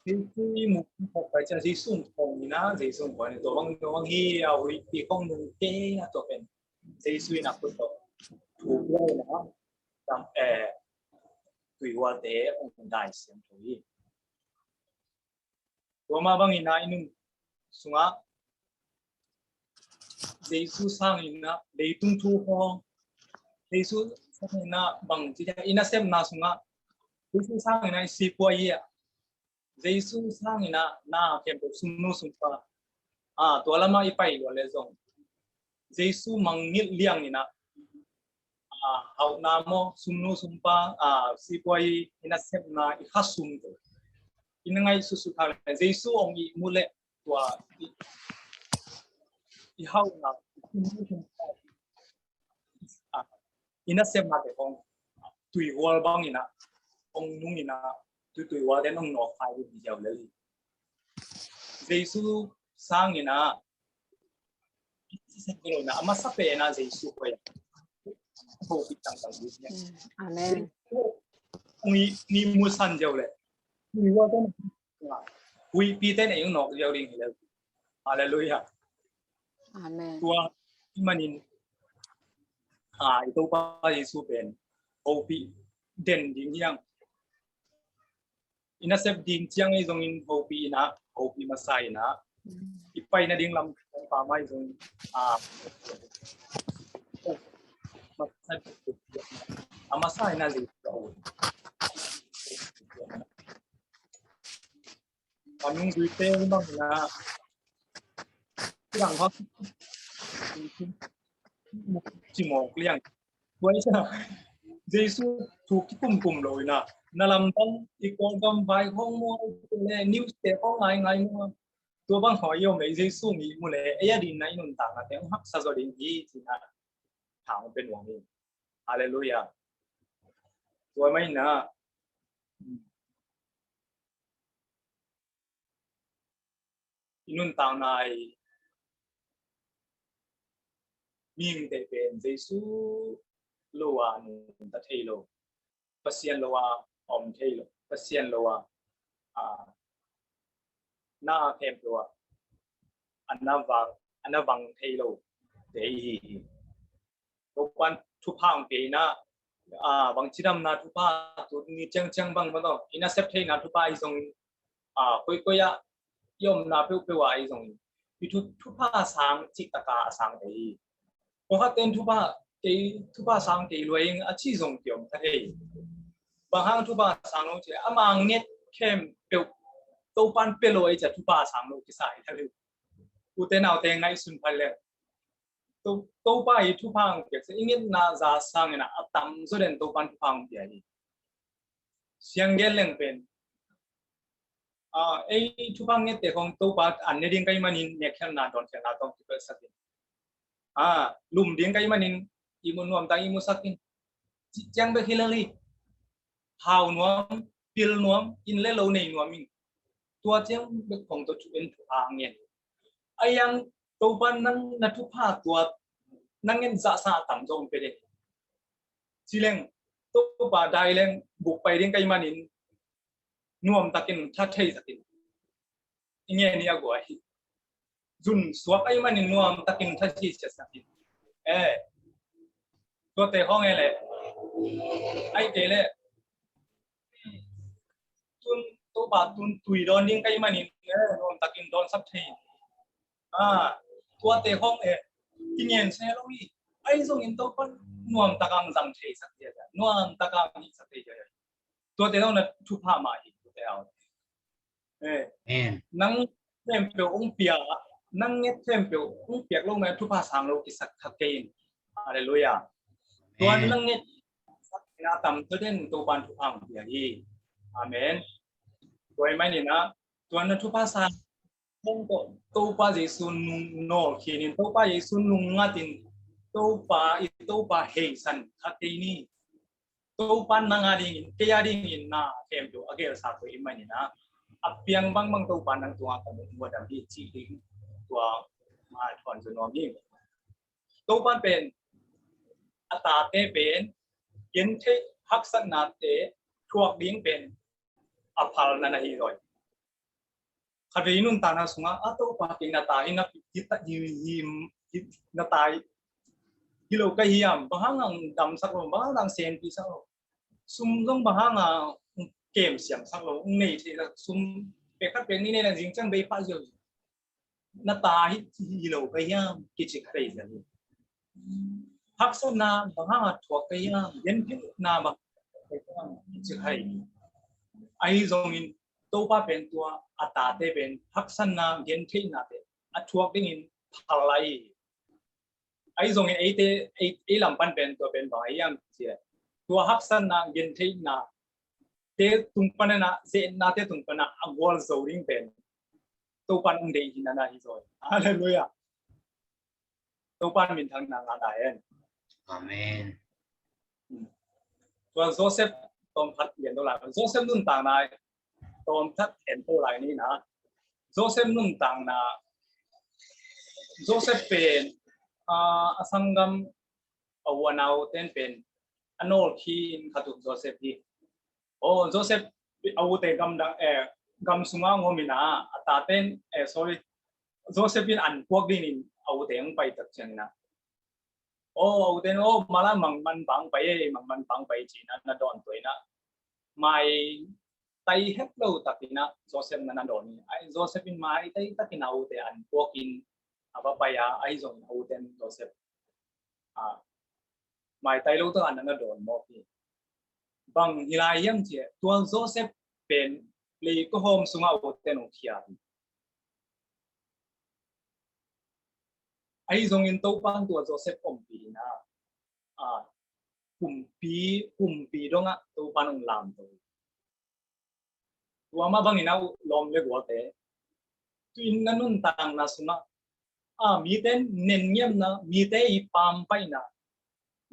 dây su y mù học phải chân dây su không na dây su không này tổ băng hi ao đi không nung kê na tổ bên dây su na cũng tổ thủ quay na làm tùy qua tế ông đại xem thôi tổ mà băng ina inung sunga Jesu sang ina leitung thu ho Jesu sang ina bang chi ina sem na sunga Jesu sang ina si po ya Jesu sang ina na kem to sumnu sumpa to lama ipai lo le zong Jesu mangil liang ina au na mo sumnu sumpa si po ina sem na I khasum to ina ngai su su tha Jesu ong I mule tua I hau na ina sem na te ong tùy wal bang ina ong nung ina tùy wal den ong no khai bi jaw le Jesu sang ina se ko na ama sa pe na Jesu ko ya ho bi tang tang bi ne Amen. ni mu san jaw le tùy wal den wi pi ten ai ong no jaw ding le hallelujah Amen. tua manin ito pa Jesu pen OP den ding yang ina sep ding chiang ai zong in OP na OP masai na ipai na ding lam pa mai zong masai na li anung duite ma na rang ho chỉ một liang với sao Giêsu thuộc cái cùng rồi nè na làm băng thì con cầm vài không mua này news để có ngày ngày mua tôi băng hỏi yêu mấy Giêsu nghĩ mua này ấy đi này nông tảng là tiếng hắc sao rồi đến gì thì là thảo bên ngoài đi Hallelujah rồi mấy nè nông tảng này miếng để bên Giêsu loa nung ta thei lo pasien loa om thei lo pasien loa na kem loa anavang thei lo dei to pan thu phang pe na bang chidam na thu pa tu ni chang chang bang ba ina sep thei na thu pa I zong koi koi ya yom na pe pe wa I zong pi thu pa sang chi ta ka sang dei ko ha ten thu pa cái thứ ba sang cái loại hình chỉ dùng kiểu thế bằng hàng thứ ba sang nó chỉ mang net kem biểu đâu ban bê lối chỉ thứ ba sang nó cái sai thế u thế nào thế ngay xuân phải lên đâu ba thứ ba cái sẽ ingin na ra sang na tam rồi đến đâu ban thứ ba cái gì siang gen lên bên ấy thứ ba nghe thế không đâu ba anh này điên cái mà nín nhẹ khen na đón khen na đón cái sắc lùm điên cái mà nín imun nuam tang imu sakin chang be hilali hau nuam pil nuam in le lo nei nuam min tua chang be khong to chuin ngen ayang to ban nang na thu pha tua nang ngen za sa tam jong pe de chileng to ba dai leng buk pai ding kai manin nuam takin tha thei sakin nge ni agoi jun swak ai manin nuam takin tha chi cha sakin tôi thấy không nghe lẽ anh kể lẽ tôi bảo tùy đón những cái mà nhìn rồi ta kinh đón sắp thì tôi thấy không nghe kinh nghiệm xe lâu đi anh dùng những tôi con nuông ta càng giảm thế sắp thế nuông ta càng đi sắp thế rồi tôi thấy không là chụp hạ mày tôi thấy không Amen. nang tempel pia nang tempel pia lo me thu pa sang lo ki sak khakein hallelujah tuan Amen. nang na tam to den to ban thu ang pia hi amen toy mai ni na tuan na thu pa sang mong to pa jesu nung no khinin to pa jesu nung ngatin to pa hei san khakein ni to pan nang ading kaya ding na tempel agel sa ko imai ni na apiang bang to pan nang tuwa ka mo dam hi chi ding tuwa ma thon ju no mi to pan pen ata te pen yen the hak san na te thuak ding pen aphal na na hi roi khari nun ta na sunga ato pa ke na ta ina kita him na tai kilo ka hiam bahangang dam sak lo bahangang sen pi sak lo sum long bahanga kem siam sak lo nei thì là sum pe khat pe ni ne la jing chang be pa jo na ta hi lo ka hiam ki chi khai ja ni hak sa na bahanga thwa ka hiam yen ki na ba ki chi khai ai zong in to pa pen tua ata te pen hak san na gen the na te a thuak ding in phalai ai zong in ai lam pan pen to pen ba yang chi tua hak san na gen the na te tung pana na se na te tung pana agwal zoring pen to pan ung dei hin na hi zoi hallelujah to pan min thang na nga da en Amen. tua Joseph tom phat yen to la Joseph nun tang na tom that en to lai ni na Joseph nun tang na Joseph pen asangam awanau ten pen anol khin khatu Joseph hi Joseph awute gam sunga ngomina ataten sorry Joseph in an kwak din in awute ang pai tak changna awuten mala mangman bang pai china na don toina mai tai het lo takina Joseph na don ni ai Joseph in mai tai takina awute an kwak in aba paya ai zong awuten Joseph mai tai lo to an na don mo ki bang hilai yam che tuan Joseph pen le ko hom sunga awuten o khia ai zong in to pan tua Joseph pi na kumpi donga to panong lam to tua ma bang ina lom le go te tuin nanun tang na sunga mi ten nen nyam na mi te I pam pai na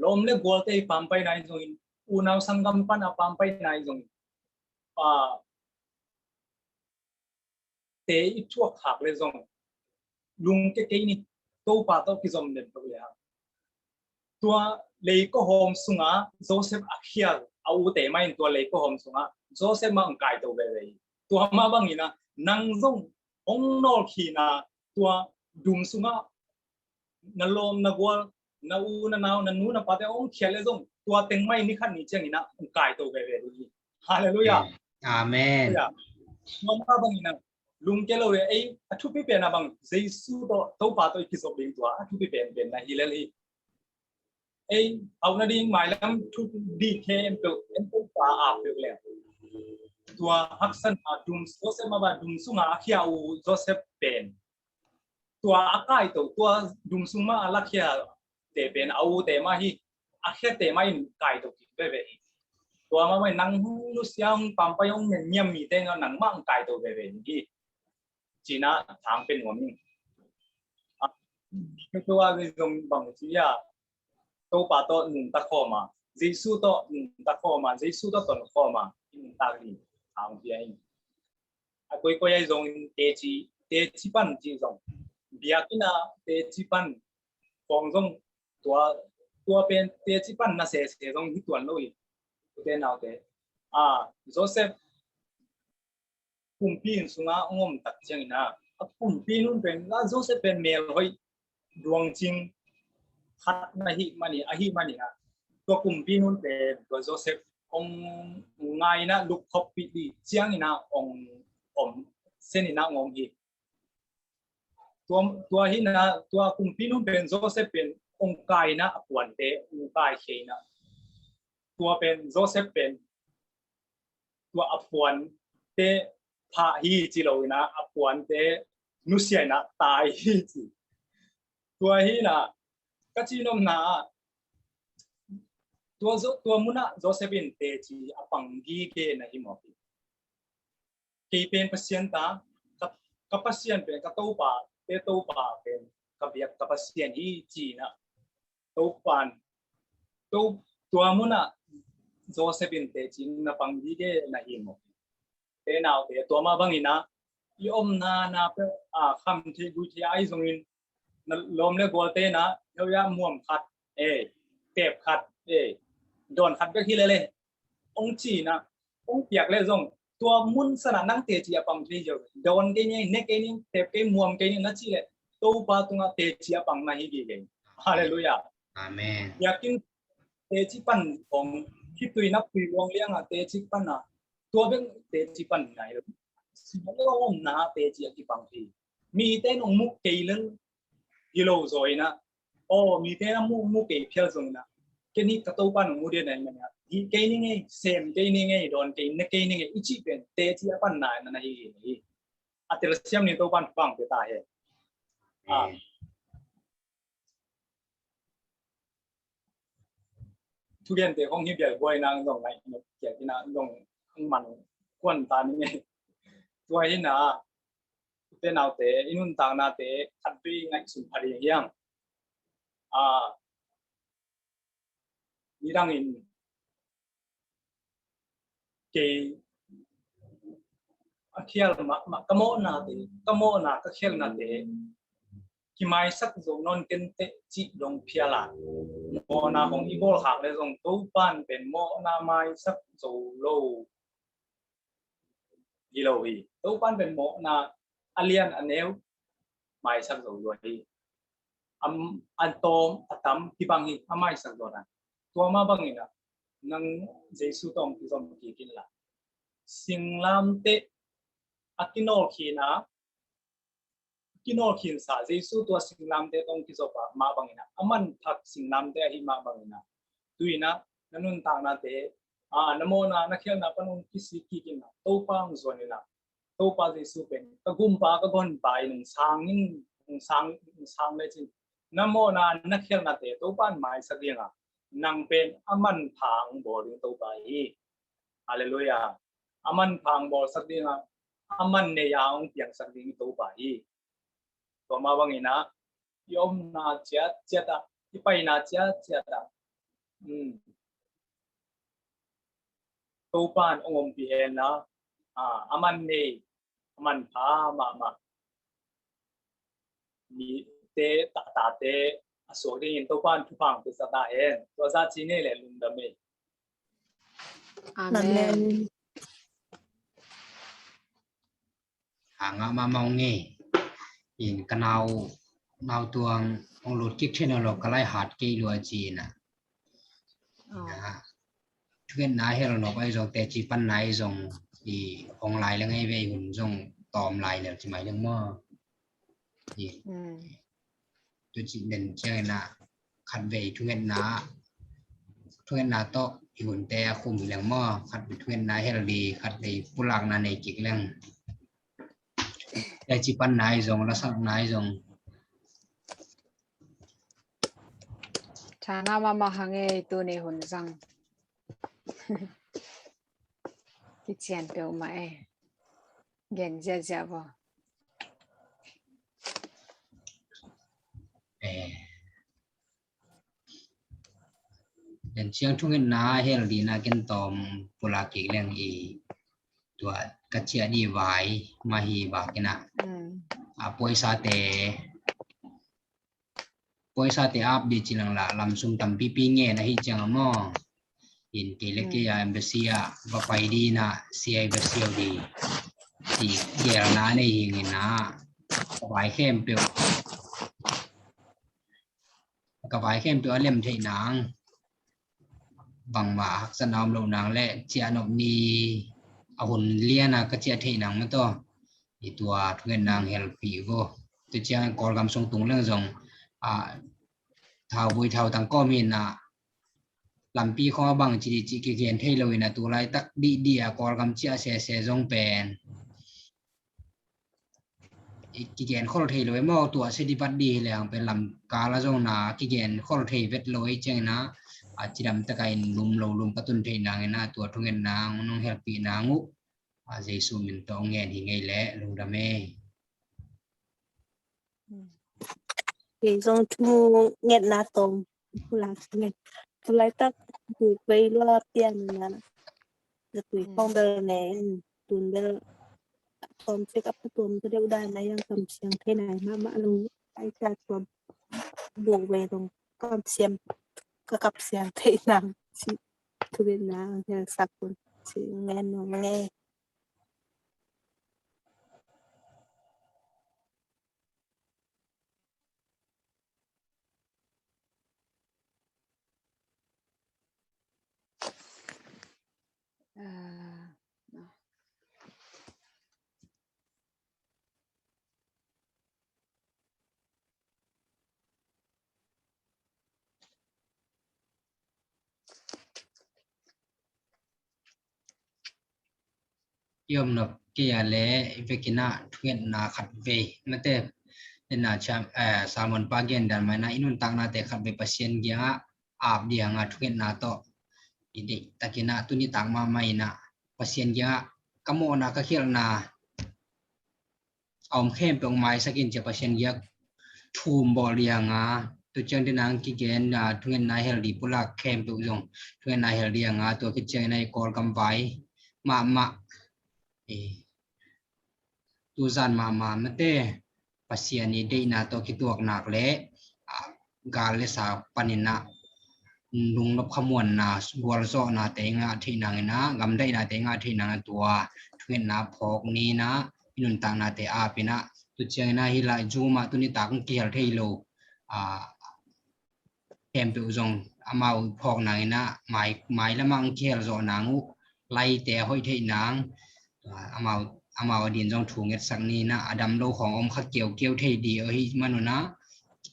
lom le go te pam pai na zong in unaw sanggam pan pam pai na zong te I chuak khak le zong lung ke ni to pa to ki zom nen to ya tua le ko hom sunga Joseph akhial au te mai tua le ko hom sunga Joseph mang kai to ve ve tua ma bang ina nang zong ong nol khina tua dum sunga na lom na gwal na u na naw na nu na pa te ong khele zong tua teng mai ni khan ni chang ina kai to ve ve hallelujah Amen. ma bang ina lung ke lo re ai athu pi pe na bang Jesu to pa to ki so ding tua athu pi pen na hi le ai au na ding mai lam thu di them to en to pa a pe le tua haksan dum Joseph ma ba dum sunga akhia u Joseph pen tua akai to tua dum suma alakhia te pen au te ma hi akhia te mai kai to ki ve ve tua ma mai nang lu siang pam pa yong nyam mi te nang mang kai to ve ve ni china thang pen ngom ni tua ge dong bang chi ya to pa to nung ta kho ma Jesu to nung ta kho ma Jesu to ton kho ma in ta ni ang bia in a koi ai zong te chi pan chi zong bia kina te chi pan phong zong tua pen te chi pan na se zong hi tuan loi te nào te Joseph kumpin sunga ngom tak chang na kumpin nun pen la Joseph pen mel hoi duang ching khat na hi mani ha to kumpin nun pen to Joseph ong ngai na luk khop pi di chiang ina ong sen ina ngom hi tua hi na tua kumpin nun pen Joseph pen ong kai na apwan te ong kai he na tua pen Joseph pen tua apwan te พาฮีจิโลนะอปวนเตนุเสียนะตายฮีจิตัวฮีนะก็จีนมนาตัวมุนะโจเซฟินเตจีอปังกีเกนะฮิมอปีกีเป็นพัศยันตากับพัศยันเป็นกับตัวป่าเตตัวป่าเป็นกับเบียกับพัศยันฮีจีนะตัวปันตัวมุนะโจเซฟินเตจีนะปังกีเกนะฮิมอปีเตนาเตตัวมาบังอินะยอมนาเปคำที่ดูที่ไอซงอินลมเลโกเตนะเฮียม่วมขัดเก็บขัดโดนขัดก็ที่เลยองจีนะองเปียกเลยซงตัวมุนสนานั่งเตจีปังที่จะโดนแกนี่เนกแกนี่เก็บแกม่วมแกนี่นั่นจีเลยตัวปาตุงเตจีปังมาฮีดีเลยฮาเลลูยาอาเมนอยากกินเตจีปันของที่ตุยนับตุยวงเลี้ยงเตจีปันนะตัวเป็นเตจีปันไหนเลยสิ่งที่เราอมนาเตจีที่ปังที่มีเต้นองมุกเกลันกิโลโซยนะโอ้มีเต้นมุกเกเพียรซงนะแค่นี้กระตุ้นปันมูเดียนไหนเนี่ยอีเกนี่ไงเซมเกนี่ไงโดนเกนี่เกนี่ไงอีจีเป็นเตจีปันไหนนั่นไงอัตราเสียมนี่ตัวปันฟังไปตายทุเรียนเตะห้องที่เบียร์บวยนางตรงไหนเกี่ยวกับนางตรงมันกวนตานี่ไงตัวนี้นะเต้นเอาเตะอินุนต่างนาเตะขัดปีไงสุนทรียังนี่ดังอินเกย์เขียลมากระโมนาเตะกระโมนาก็เขียลนาเตะที่ไม่สักจงนอนกันเตะจิลงเพียละโมนาของอีโบลหักเลยจงตู้ปั้นเป็นโมนาไม่สักจงโลกิโลวีตู้ปั้นเป็นโมนาอเลียนอันเนวไม่สักจงด้วยอันโตอัตมที่บางทีไม่สักจงนะตัวมาบางทีนะนังเจสุตองที่จงกินละสิงลามเตอกินโอคีนะกินโอคีนซาเจสุตัวสิงลามเตตองที่จงมาบางทีนะอามันทักสิงลามเตหิมาบางทีนะตุยนะนั่นนุ่นต่างนาเตนโมนานักเขียนนะปนุกิสิกินนะโตปังส่วนนี้นะโตปังเจสุเป็นกะกุมปากะกอนไปหนึ่งสังเลยจริงนโมนานักเขียนนะเตโตปันหมายสักเดียงนังเป็นอามันพังบอริงโตไปฮาเลลูยาอามันพังบอสักเดียงอามันเนียงเพียงสักเดียงโตไปตัวมาบังอินะยอมนาเจตที่ไปนาเจตโตปันองค์เปียนะอามันเนอามันพามามีเตตาเตส่วนนี้ตัวปันทุกฝั่งเป็นสตาเองตัวซาจีนี่แหละลุงดำเมอาเมนหางมามองงี้อินกันเอาตัวองหลุดกิ๊กเช่นเราก็ไล่หาดกี่ลัวจีนทุกคนนายให้เราหนอกไอ้ตรงแต่จีปันนายตรงอีองไลน์แล้วไงเว้ยหุ่นตรงตอมไลน์เนี่ยจะหมายถึงว่าตัวจีเด่นเจ้าหน้าขัดเวททุกคนนาโตหุ่นแต่คุมแรงมั่วขัดทุกคนนาให้เราดีขัดในผู้หลักนาในกิจเรื่องแต่จีปันนายตรงแล้วสักนายตรงชานามาหังเอตัวในหุ่นซังที่เชียนเปียวมาเก่งเจ้าบ่เด่นเชียงทุกคนนาให้เราดีนาเกินตอมผู้หลักกิจเรื่องอีตัวกระเจียดีไว้มาฮีบากินะป่วยซาเตอัพดีจิลังละลำซุ่มตำปีปีเงี้ยนะฮิจังมั่งอินเกล็กเกียเบเซียบไปดีนะเซียเบเซียดีที่เกี่ยนาในหิงนะไว้เข้มเปียวกับไว้เข้มเปียวเล่มที่นางบังว่าสนามลงนางและเจียนบนีเอาหุ่นเลี้ยนะก็เจียที่นางมันตัวอีตัวทุกเงินนางเฮลปีก็ตัวเจียกอลกำทรงตรงเรื่องทรงเท่าบุยเท่าต่างก็มีนะลำปีข้อบางจีเกียนเทลวินะตัวไรตักดีกอลกำเจียเสียจงเป็น กิเกนข้อเทลอยมอตัวเสดิบัดดีแล้วเป็นลำกาลจงนากิเกนข้อเทเวทลอยเจงนะอาจิดำตะไกลุมลุมปะตุนเทนางนะตัวทุเงินนางน้องเฮลปีนางุเจสุมินตองเงินหิงไงแหละลุงดำเมthì trong thu nghẹn là tôm là nghẹn lấy tắc tụi vây lo tiền là tụi phong đời này tụi đời tôm pick up tôm cái điều đài nàyยังcầm xiềng thế này mà luôn ai cha tôm buộc về tôm cầm xiềng cái cặp xiềng thế nào chị tụi bên nào thì sạc tụi chị nghe nó ngheยอมนับเกียร์เล่เวกินาทุเงินนาขัดเวนั่นเองนาชามสามวันปาเกนดันมานาอินุนตังนาเตขัดเวปัสเซียนเกียร์อาบเดียงาทุเงินนาโตอิดิตะกินาตุนิตังมาไม่นาปัสเซียนเกียร์กโมนาก็เขียนนาเอาเข้มตรงไม้สกินจะปัสเซียนเกียร์ทูมบอลเดียงาตัวเจ้าที่นางกิเกนทุเงินนายเฮลดีปุระเข้มตัวจงทุเงินนายเฮลดีงาตัวกิเจนายกอลกำไว้มาtu zan ma mate pasiani de na to ki tuak nak le gal le sa panina lung lop khamwan na gwal zo na te nga thi nang na gam dai na te nga thi nang tua thuen na phok ni na inun ta na te a pina tu cheng na hi la ju ma tu ni ta kong kial thei lo em tu zong amau phok na na mai la mang kial zo na ngu lai te hoi thei nang amauดินจงถูงเงสักนี้นะอดัมโลของอมขัดเกี่ยวเทดีมนุนะ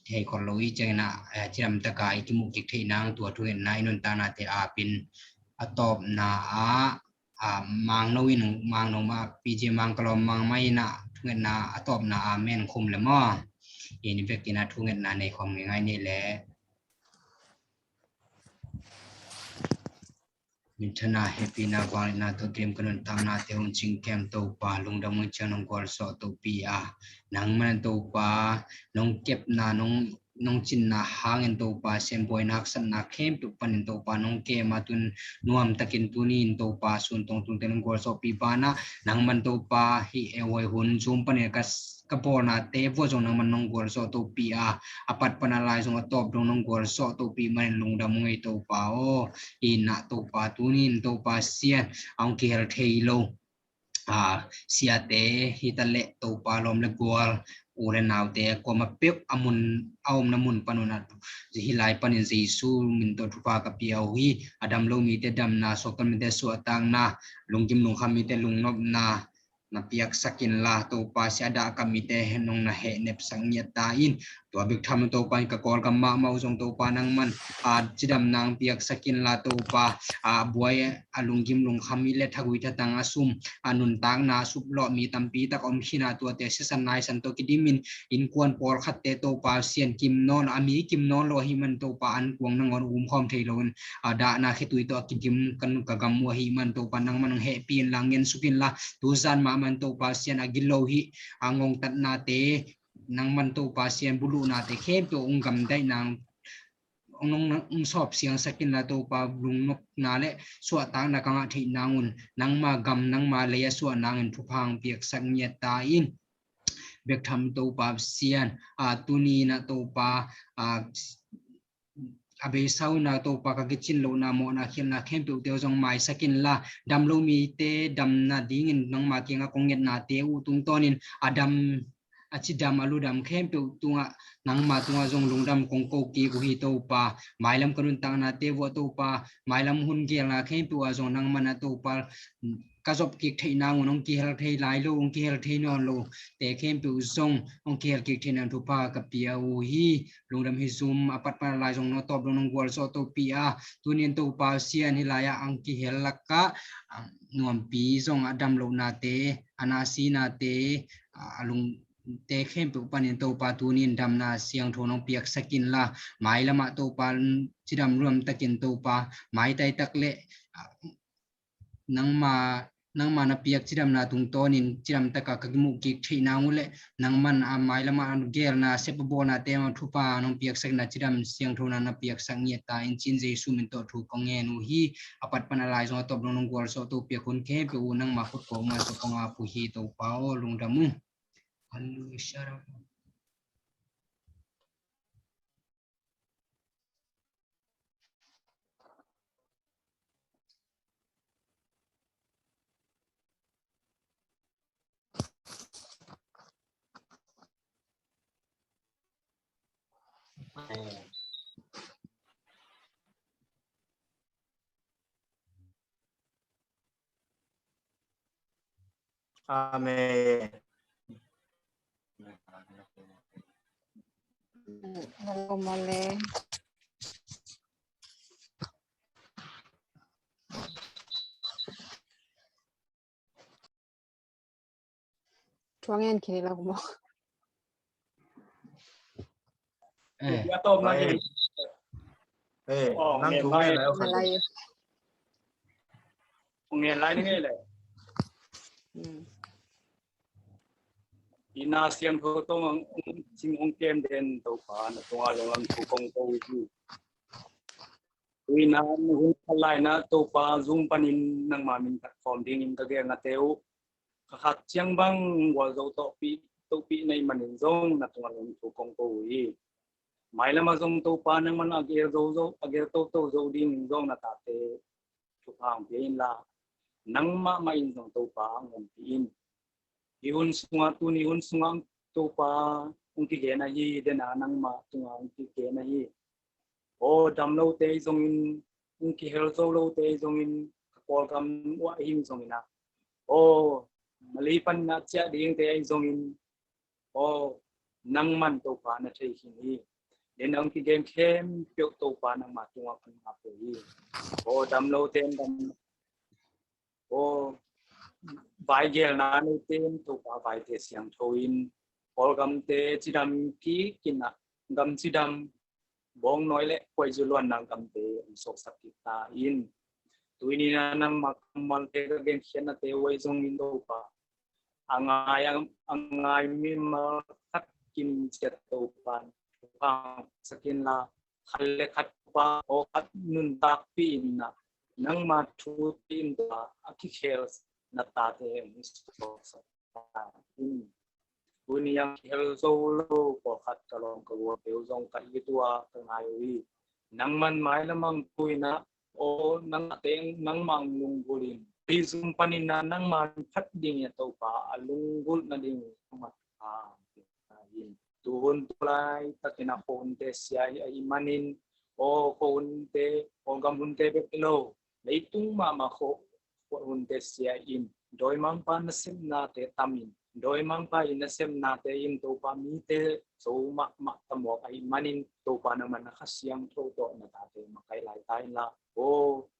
เทคนลุยเจนะจิรำตะกายจมูกจิกเทนางตัวทุเรนนายนนตานาเตอาปินอตอบนามังนวินมังนมาปีเจมังกลอมมังไม่นะทุเรนนาอตอบนาอาเมนคุมละมั่วยินเวกินาทุเรนนาในความง่ายนี่แหละมิถนาเฮปีนาวาลนาตัวเตรียมกันตามนาเตอุนจิงแคมตัวปลาลงดำมือจังนงกอลสอตัวปีนังมันตัวปลานงเก็บนานงจินนาหางตัวปลาเซมบอยนักสันนักเข้มตัวปันตัวปลานงเกมาตุนนวมตะกินตุนีนตัวปลาส่วนตรงเตนงกอลสอปีปานะนังมันตัวปลาฮิเอวหุ่นซูมปันเอกกระโปนาเตฟว่าจงนังมันนงกอลสอตัวปีอปัดปนาลายจงตอบตรงนงกอลสอตัวปีมันลงดำมือตัวปลาอินะตัวปลาตุนีนตัวปลาเสียนเอาเกลเทโลเสียเตฮิตาเลตัวปลาลมเลกัวอูเรนาวเตกว่ามาเปียกอมุนเอาน้ำมุนปนุนัดจะฮิไลปนินซีซูมินตัวทุปากกับเปียวฮีอดัมโลมีเตดำนาสกันมีเตสวตังนาลุงจิมลุงคามีเตลุงนบนาpiak sakin lah to pa si ada kami teh nong na he nep sangnya tain to big tham to pa ka kol ka ma mau jong to pa nang man chidam nang piak sakin la to pa buai alung kim lung khami le thagui tha tang asum anun tang na sup lo mi tampi tak om khina to te sesan nai san to kidimin in kwan por khat te to pa sian kim non ami kim non lo hi man to pa an kwang nang on khom thei lon da na khitui to kim kan ka gam wa hi man to pa nang man he pin langin sukin la tu zan ma man to pasien agilohi angong tat na te nang man to pasien bulu na te khem to ungam dai nang ong sop siang sakin la to pa lung nok na le suwa tang na kanga thi nangun nang ma gam nang ma le ya suwa nang thu phang piak sak nya ta in bek tham to pa sian tuni na to pa abe sauna to pa ka kitchen lo na mo na khil na khem tu te jong mai sakin la dam lo mi te dam na ding in nang ma kinga konget na te u tung tonin adam achidam alu dam khem tu tunga nang ma tunga jong lungdam kong ko ki ku hi to pa mailam kanun tang na te wo to pa mailam hun ge la khem tu a jong nang mana to pa ka job ki thei na nong ki hel thei lai lo ong ki hel thei non lo te khem tu jong ong ki hel ki thei na thu pa ka pia u hi lungdam hi zoom apat pa lai jong no top nong gol so to pia tunin to pa sian hi la ya ang ki hel lakka nuam pi jong adam lo na te anasi na te alung เตเข้มปุปันยันโตปาตูนินดำนาเสียงโทนองเปียกสกินละหมายละมาโตปาจิดำรวมตะกินโตปาหมายไตตักเละนังมานาเปียกจิดำนาตุงโตนินจิดำตะกะกะกิมุกิกที่นางูเละนังมันอาหมายละมาเกลนาเซปโบนาเตมาทุปานองเปียกสักนาจิดำเสียงโทนานาเปียกสังเงียตาอินจินเจซูมินโตทุกองเงนูฮีอปัตปนาลายจงตบลงกวลโซโตเปียคนเข้เปอูนังมาขุดโกมาสปงอาปุฮีโตปาโอลุงดามุฮัลโหลชารา Amen. Hello, Male. Tuangan kini lagu mo. Ya tôm nó gì Năng thú nghe lại không? Malayo. nghe lại nghe lại ina siang tho to ang sing ong kem den to pa na to along ang thu kong to wi ina hun palai na to pa zoom panin nang mamin platform ding in kage nga teu khat chiang bang wa zo to pi nei manin zong na to along thu kong to wi mai lama zong to pa nang man age zo age to zo ding zong na ta te thu phang pe la nang ma in zong to pa ngom pi ihun sunga tu ni hun sunga to pa ung ki ge na hi de na nang ma tunga ung ki ge na hi o dam lo te zong in ung ki hel zo lo te zong in pol kam wa him zong ina o mali pan na cha ding te ai zong in o nang man to pa na thei hi ni den ung ki game kem pyo to pa nang ma tunga kan ma pe hi o dam lo te dam o vài giờ na nơi tên tụ ba vài thế xiang thoin, all gam te chỉ đam kí kinh à, gam chỉ đam bong nói lệ quay du luận nang gam te sốc sắc kita in, tụi ni na nang makmal te cái game khiên na te quay zong in tụ ba, angai mi ma khát kim chết tụ ba, sakin la khale khát ba o khát nun tak pin na, nang ma thu pin ba akikels natate musto sa yang hel solo ko khat kalong ko teu jong ka itua tangai nang man mai lamang puina o nang teng nang mang lungulin pisum panina nang man phat ding ya to pa alungul na ding ma yin tuhun tulai takina ponte sia ai manin o ponte o gamunte pelo leitung ma ko hunte sia in doi mang pa na sem na te tamin doi mang pa in na sem na te in to pa mi te so ma tamo ai manin to pa naman na kasyang to na tate makai lai tai la o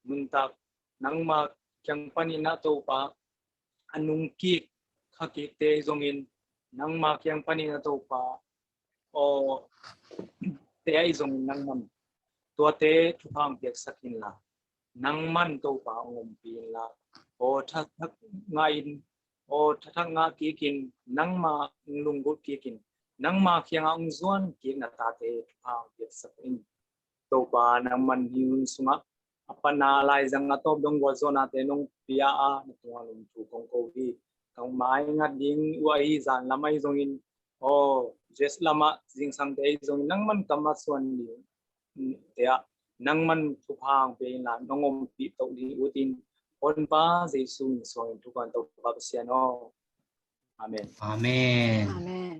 muntak nang ma kyang panin na to pa anung ki khakite zongin nang ma kyang panin na to pa o te ai zong nang man to te thupang biak sakin la nang man to pa ngom pin la o thak ngain o thak nga ki kin nang ma lunggut ki kin nang ma kyang ang zuan ki na ta te pa biak sakin to pa nang man yun sunga apana lai jang atop dong wa zona te nong pia a na tuwa lung chu kong ko hi kang mai nga ding wa hi zan lamai zong in o jes lama jing sang te zong nang man kama suan ni te nang man thupang pe la nongom pi to di utin on pa jesu so in tukan to pa siano amen Amen. Amen.